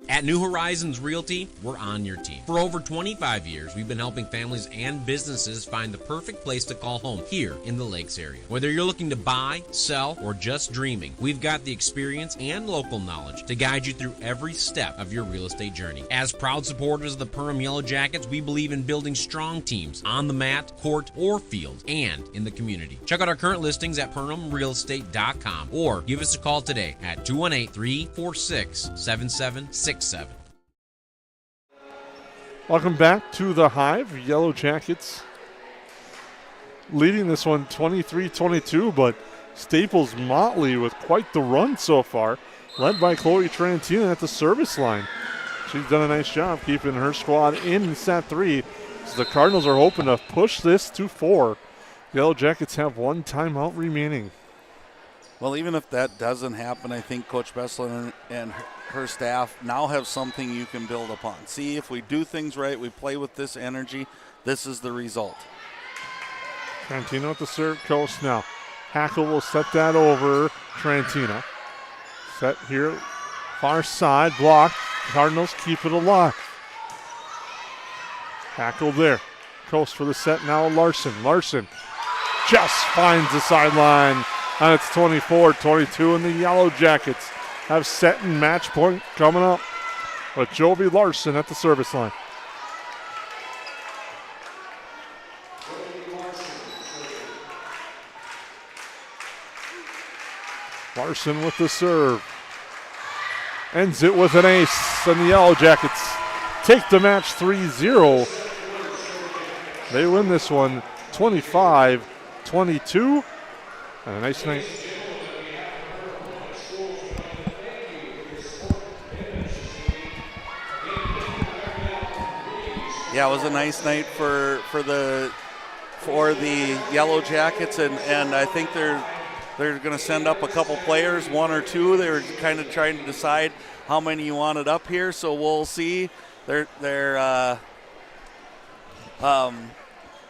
Speaker 1: At New Horizons Realty, we're on your team. For over 25 years, we've been helping families and businesses find the perfect place to call home here in the Lakes area. Whether you're looking to buy, sell, or just dreaming, we've got the experience and local knowledge to guide you through every step of your real estate journey. As proud supporters of the Perham Yellowjackets, we believe in building strong teams on the mat, court, or field, and in the community. Check out our current listings at PerhamRealEstate.com or give us a call today at 218-346-7767.
Speaker 2: Welcome back to the Hive. Yellowjackets leading this one 23-22, but Staples-Motley with quite the run so far, led by Chloe Trantina at the service line. She's done a nice job keeping her squad in set 3. So the Cardinals are hoping to push this to 4. The Yellowjackets have 1 timeout remaining.
Speaker 3: Well, even if that doesn't happen, I think Coach Bessler and her staff now have something you can build upon. See, if we do things right, we play with this energy, this is the result.
Speaker 2: Trantina with the serve coast now. Hackle will set that over Trantina. Set here, far side, block. Cardinals keep it alive. Hackle there. Coast for the set now, Larson. Larson just finds the sideline. And it's 24-22, and the Yellowjackets have set and match point coming up with Jovi Larson at the service line. Larson with the serve. Ends it with an ace, and the Yellowjackets take the match 3-0. They win this one 25-22. And a nice night.
Speaker 3: Yeah, it was a nice night for the Yellowjackets, and I think they're going to send up a couple players, 1 or 2. They were kind of trying to decide how many you wanted up here, so we'll see.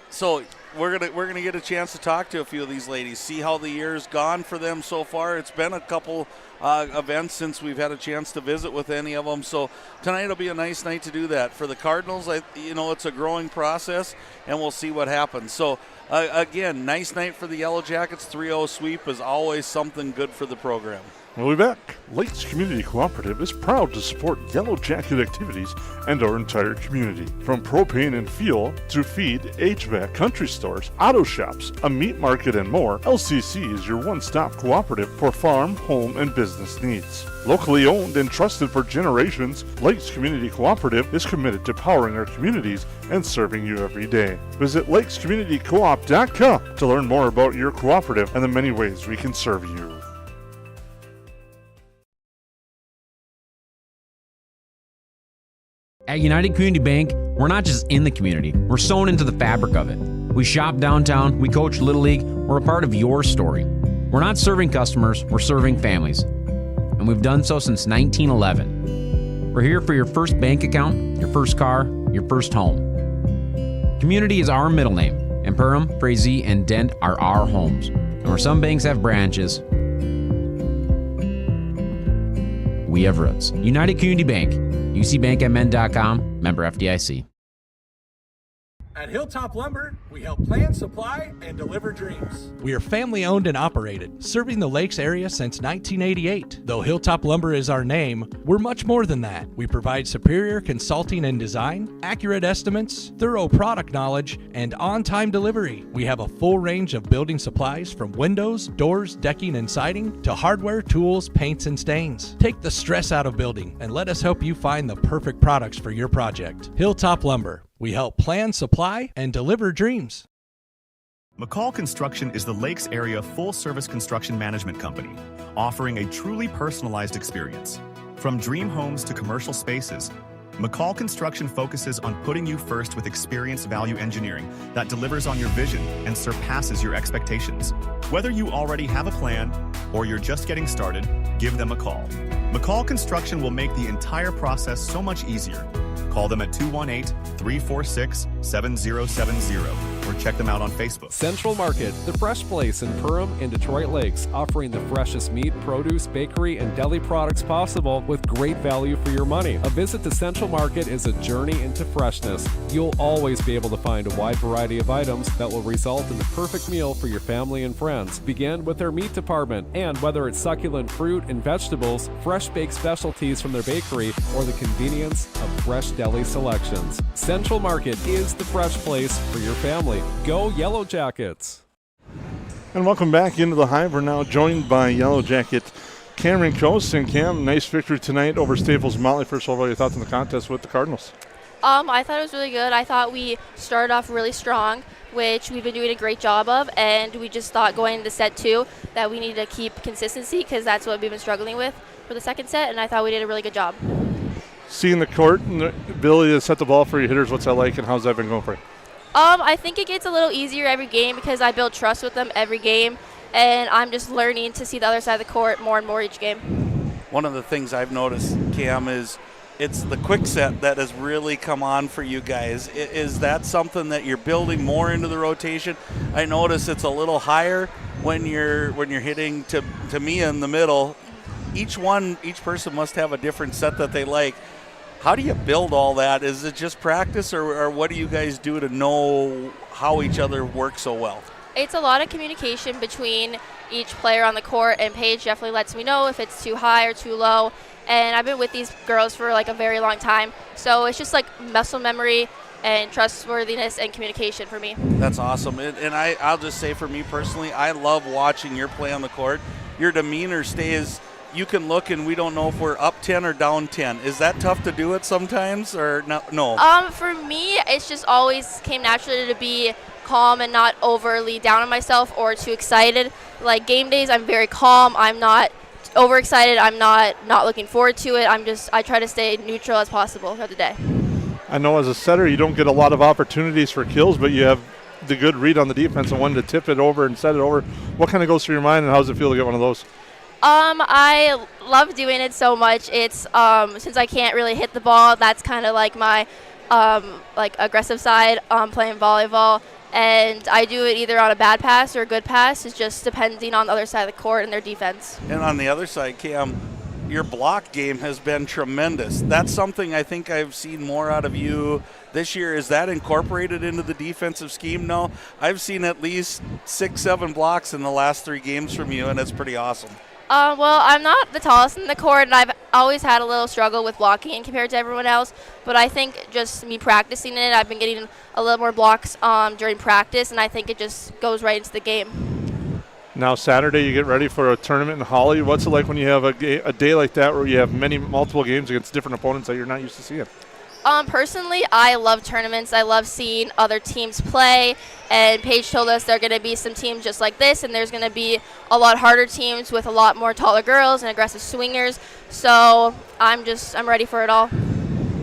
Speaker 3: So we're gonna get a chance to talk to a few of these ladies, see how the year's gone for them so far. It's been a couple events since we've had a chance to visit with any of them, so tonight will be a nice night to do that. For the Cardinals, it's a growing process, and we'll see what happens. So again, nice night for the Yellowjackets. 3-0 sweep is always something good for the program.
Speaker 2: We'll be back. Lakes Community Cooperative is proud to support Yellowjacket activities and our entire community. From propane and fuel to feed, HVAC, country stores, auto shops, a meat market, and more, LCC is your one-stop cooperative for farm, home, and business needs. Locally owned and trusted for generations, Lakes Community Cooperative is committed to powering our communities and serving you every day. Visit lakescommunitycoop.com to learn more about your cooperative and the many ways we can serve you.
Speaker 1: At United Community Bank, we're not just in the community, we're sewn into the fabric of it. We shop downtown, we coach Little League, we're a part of your story. We're not serving customers, we're serving families. And we've done so since 1911. We're here for your first bank account, your first car, your first home. Community is our middle name, and Perham, Frazee, and Dent are our homes. And where some banks have branches, we have roots. United Community Bank, ucbankmn.com, member FDIC.
Speaker 6: At Hilltop Lumber, we help plan, supply, and deliver dreams.
Speaker 7: We are family owned and operated, serving the Lakes area since 1988. Though Hilltop Lumber is our name, we're much more than that. We provide superior consulting and design, accurate estimates, thorough product knowledge, and on-time delivery. We have a full range of building supplies from windows, doors, decking, and siding to hardware, tools, paints, and stains. Take the stress out of building and let us help you find the perfect products for your project. Hilltop Lumber. We help plan, supply, and deliver dreams.
Speaker 9: McCall Construction is the Lakes area full-service construction management company, offering a truly personalized experience. From dream homes to commercial spaces, McCall Construction focuses on putting you first with experienced value engineering that delivers on your vision and surpasses your expectations. Whether you already have a plan or you're just getting started, give them a call. McCall Construction will make the entire process so much easier. Call them at 218-346-7070 or check them out on Facebook.
Speaker 10: Central Market, the fresh place in Perham and Detroit Lakes, offering the freshest meat, produce, bakery, and deli products possible with great value for your money. A visit to Central Market is a journey into freshness. You'll always be able to find a wide variety of items that will result in the perfect meal for your family and friends. Begin with their meat department, and whether it's succulent fruit and vegetables, fresh baked specialties from their bakery, or the convenience of fresh deli selections, Central Market is the fresh place for your family. Go Yellowjackets!
Speaker 2: And welcome back into the Hive. We're now joined by Yellowjacket Cameron Coast. And Cam, nice victory tonight over Staples-Motley. First of all, what are your thoughts on the contest with the Cardinals?
Speaker 15: I thought it was really good. I thought we started off really strong. which we've been doing a great job of, and we just thought going into set 2 that we need to keep consistency because that's what we've been struggling with for the second set, and I thought we did a really good job.
Speaker 2: Seeing the court and the ability to set the ball for your hitters, what's that like, and how's that been going for you?
Speaker 15: I think it gets a little easier every game because I build trust with them every game, and I'm just learning to see the other side of the court more and more each game.
Speaker 3: One of the things I've noticed, Cam, is it's the quick set that has really come on for you guys. Is that something that you're building more into the rotation? I notice it's a little higher when you're hitting to me in the middle. Each person must have a different set that they like. How do you build all that? Is it just practice, or what do you guys do to know how each other works so well?
Speaker 15: It's a lot of communication between each player on the court, and Paige definitely lets me know if it's too high or too low. And I've been with these girls for like a very long time, so it's just like muscle memory and trustworthiness and communication for me.
Speaker 3: That's awesome. And I'll just say for me personally, I love watching your play on the court. Your demeanor stays. You can look and we don't know if we're up 10 or down 10. Is that tough to do it sometimes or no?
Speaker 15: For me, it's just always came naturally to be calm and not overly down on myself or too excited. Like game days, I'm very calm. I'm not overexcited. I'm not looking forward to it. I try to stay neutral as possible throughout the day.
Speaker 2: I know as a setter you don't get a lot of opportunities for kills, but you have the good read on the defense and one to tip it over and set it over. What kind of goes through your mind, and how does it feel to get one of those?
Speaker 15: I love doing it so much. It's since I can't really hit the ball, that's kind of like my aggressive side playing volleyball, and I do it either on a bad pass or a good pass. It's just depending on the other side of the court and their defense.
Speaker 3: And on the other side, Cam, your block game has been tremendous. That's something I think I've seen more out of you this year. Is that incorporated into the defensive scheme now? I've seen at least 6-7 blocks in the last 3 games from you, and it's pretty awesome.
Speaker 15: Well, I'm not the tallest in the court, and I've always had a little struggle with blocking compared to everyone else. But I think just me practicing it, I've been getting a little more blocks during practice, and I think it just goes right into the game.
Speaker 2: Now Saturday you get ready for a tournament in Holly. What's it like when you have a day like that where you have multiple games against different opponents that you're not used to seeing?
Speaker 15: Personally, I love tournaments. I love seeing other teams play, and Paige told us there are going to be some teams just like this, and there's going to be a lot harder teams with a lot more taller girls and aggressive swingers. So I'm ready for it all.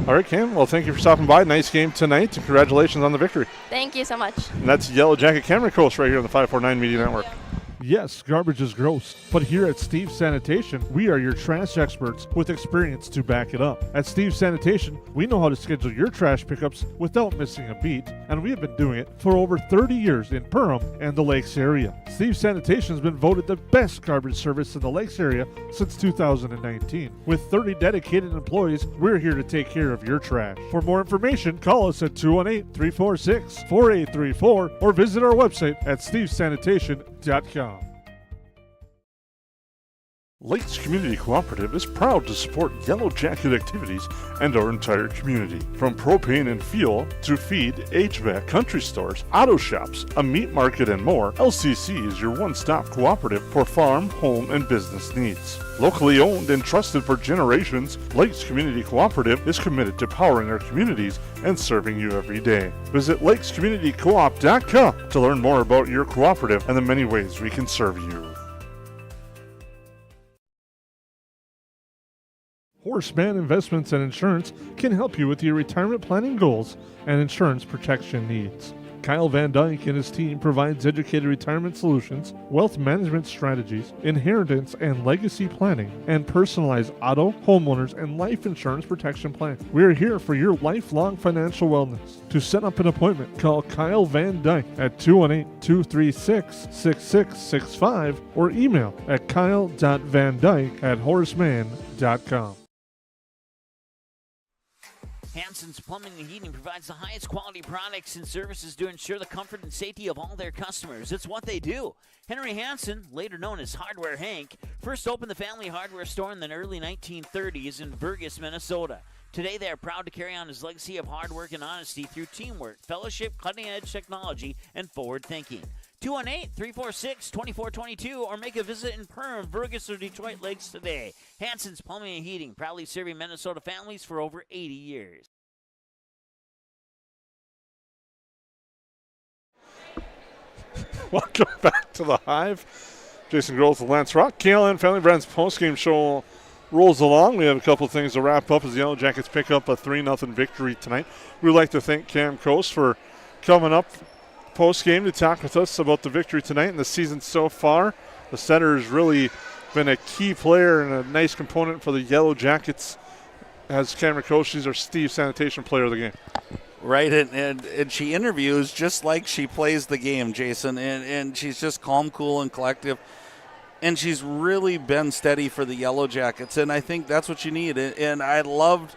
Speaker 2: All right, Cam. Well, thank you for stopping by. Nice game tonight, and congratulations on the victory.
Speaker 15: Thank you so much.
Speaker 2: And that's Yellow Jacket Camera Coast right here on the 549 Media Network. Yes, garbage is gross, but here at Steve's Sanitation, we are your trash experts with experience to back it up. At Steve's Sanitation, we know how to schedule your trash pickups without missing a beat, and we have been doing it for over 30 years in Perham and the Lakes area. Steve's Sanitation has been voted the best garbage service in the Lakes area since 2019. With 30 dedicated employees, we're here to take care of your trash. For more information, call us at 218-346-4834 or visit our website at stevesanitation.com. Lakes Community Cooperative is proud to support Yellow Jacket activities and our entire community. From propane and fuel to feed, HVAC, country stores, auto shops, a meat market, and more, LCC is your one-stop cooperative for farm, home, and business needs. Locally owned and trusted for generations, Lakes Community Cooperative is committed to powering our communities and serving you every day. Visit lakescommunitycoop.com to learn more about your cooperative and the many ways we can serve you. Horseman Investments and Insurance can help you with your retirement planning goals and insurance protection needs. Kyle Van Dyke and his team provides educated retirement solutions, wealth management strategies, inheritance and legacy planning, and personalized auto, homeowners, and life insurance protection plans. We are here for your lifelong financial wellness. To set up an appointment, call Kyle Van Dyke at 218-236-6665 or email at kyle.vandyke@horseman.com.
Speaker 16: Hansen's Plumbing and Heating provides the highest quality products and services to ensure the comfort and safety of all their customers. It's what they do. Henry Hansen, later known as Hardware Hank, first opened the family hardware store in the early 1930s in Burgess, Minnesota. Today, they are proud to carry on his legacy of hard work and honesty through teamwork, fellowship, cutting-edge technology, and forward thinking. 218-346-2422 or make a visit in Perham, Burgess, or Detroit Lakes today. Hansen's Plumbing and Heating, proudly serving Minnesota families for over 80 years.
Speaker 2: Welcome back to the Hive. Jason Groth and Lance Rock. KLN Family Brands postgame show rolls along. We have a couple of things to wrap up as the Yellow Jackets pick up a 3-0 victory tonight. We'd like to thank Cam Coast for coming up postgame to talk with us about the victory tonight and the season so far. The center has really been a key player and a nice component for the Yellow Jackets, as Cameron Coast, she's our Steve Sanitation player of the game.
Speaker 3: Right, and she interviews just like she plays the game, Jason, and she's just calm, cool, and collective. And she's really been steady for the Yellow Jackets, and I think that's what you need. And I loved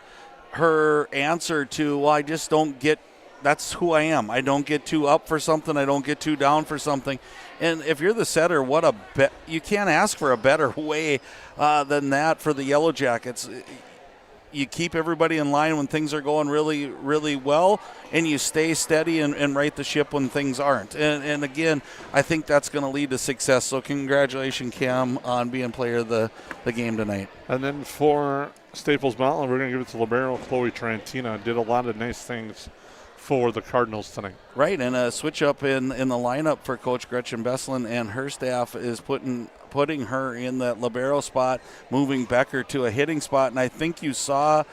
Speaker 3: her answer to, well, I just don't get, that's who I am. I don't get too up for something. I don't get too down for something. And if you're the setter, you can't ask for a better way than that for the Yellow Jackets. You keep everybody in line when things are going really, really well, and you stay steady and right the ship when things aren't. And again, I think that's going to lead to success. So congratulations, Cam, on being player of the game tonight.
Speaker 2: And then for Staples-Motley, we're going to give it to libero Chloe Trantina. Did a lot of nice things for the Cardinals tonight.
Speaker 3: Right, and a switch up in the lineup for Coach Gretchen Besslin, and her staff is putting her in that libero spot, moving Becker to a hitting spot. And I think you saw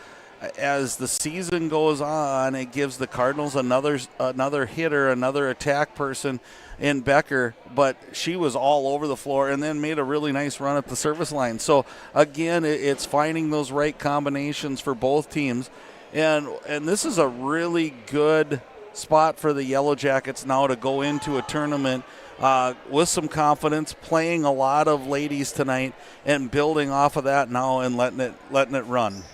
Speaker 3: as the season goes on, it gives the Cardinals another hitter, another attack person in Becker, but she was all over the floor and then made a really nice run at the service line. So again, it's finding those right combinations for both teams. And this is a really good spot for the Yellow Jackets now to go into a tournament with some confidence, playing a lot of ladies tonight and building off of that now and letting it run.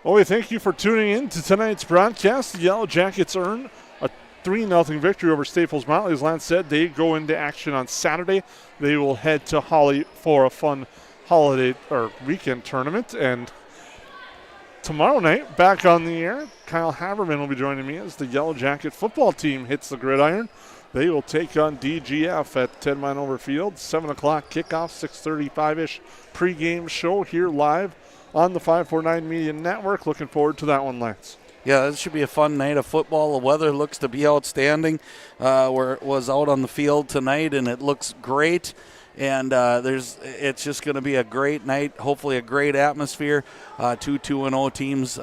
Speaker 2: Well, we thank you for tuning in to tonight's broadcast. The Yellow Jackets earn a 3-0 victory over Staples-Motley. As Lance said, they go into action on Saturday. They will head to Holly for a fun holiday or weekend tournament. And tomorrow night, back on the air, Kyle Haberman will be joining me as the Yellow Jacket football team hits the gridiron. They will take on DGF at 10 Mile Over Field. 7 o'clock kickoff, 6:35-ish pregame show here live on the 549 Media Network. Looking forward to that one, Lance.
Speaker 3: Yeah, this should be a fun night of football. The weather looks to be outstanding. Where it was out on the field tonight, and it looks great. And it's just going to be a great night, hopefully a great atmosphere. 2-2-0 teams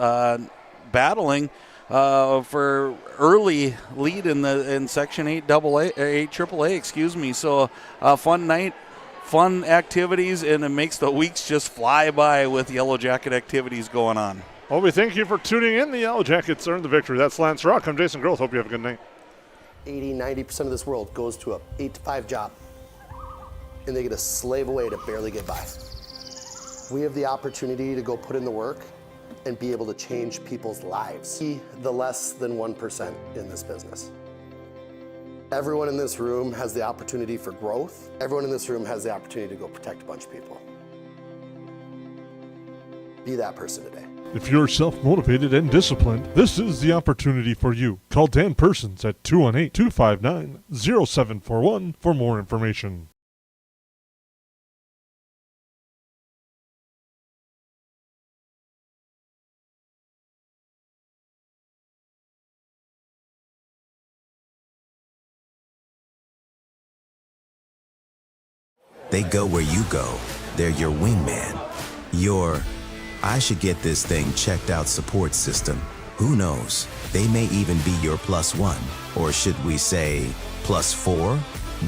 Speaker 3: battling for early lead in Section 8AAA, excuse me. So a fun night, fun activities, and it makes the weeks just fly by with Yellow Jacket activities going on.
Speaker 2: Well, we thank you for tuning in. The Yellow Jackets earned the victory. That's Lance Rock. I'm Jason Groth. Hope you have a good night.
Speaker 4: 80-90% of this world goes to a 8-to-5 job, and they get to slave away to barely get by. We have the opportunity to go put in the work and be able to change people's lives. Be the less than 1% in this business. Everyone in this room has the opportunity for growth. Everyone in this room has the opportunity to go protect a bunch of people. Be that person today.
Speaker 2: If you're self-motivated and disciplined, this is the opportunity for you. Call Dan Persons at 218-259-0741 for more information.
Speaker 17: They go where you go. They're your wingman. Your, I should get this thing checked out support system. Who knows? They may even be your +1. Or should we say +4?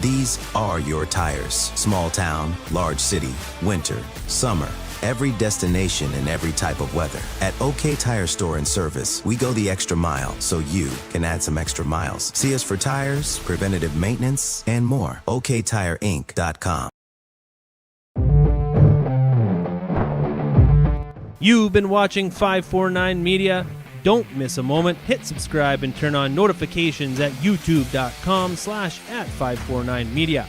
Speaker 17: These are your tires. Small town, large city, winter, summer. Every destination and every type of weather. At OK Tire Store and Service, we go the extra mile so you can add some extra miles. See us for tires, preventative maintenance, and more. OKTireInc.com.
Speaker 18: You've been watching 549 Media. Don't miss a moment. Hit subscribe and turn on notifications at youtube.com/@549media.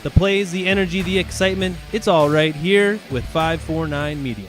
Speaker 18: The plays, the energy, the excitement, it's all right here with 549 Media.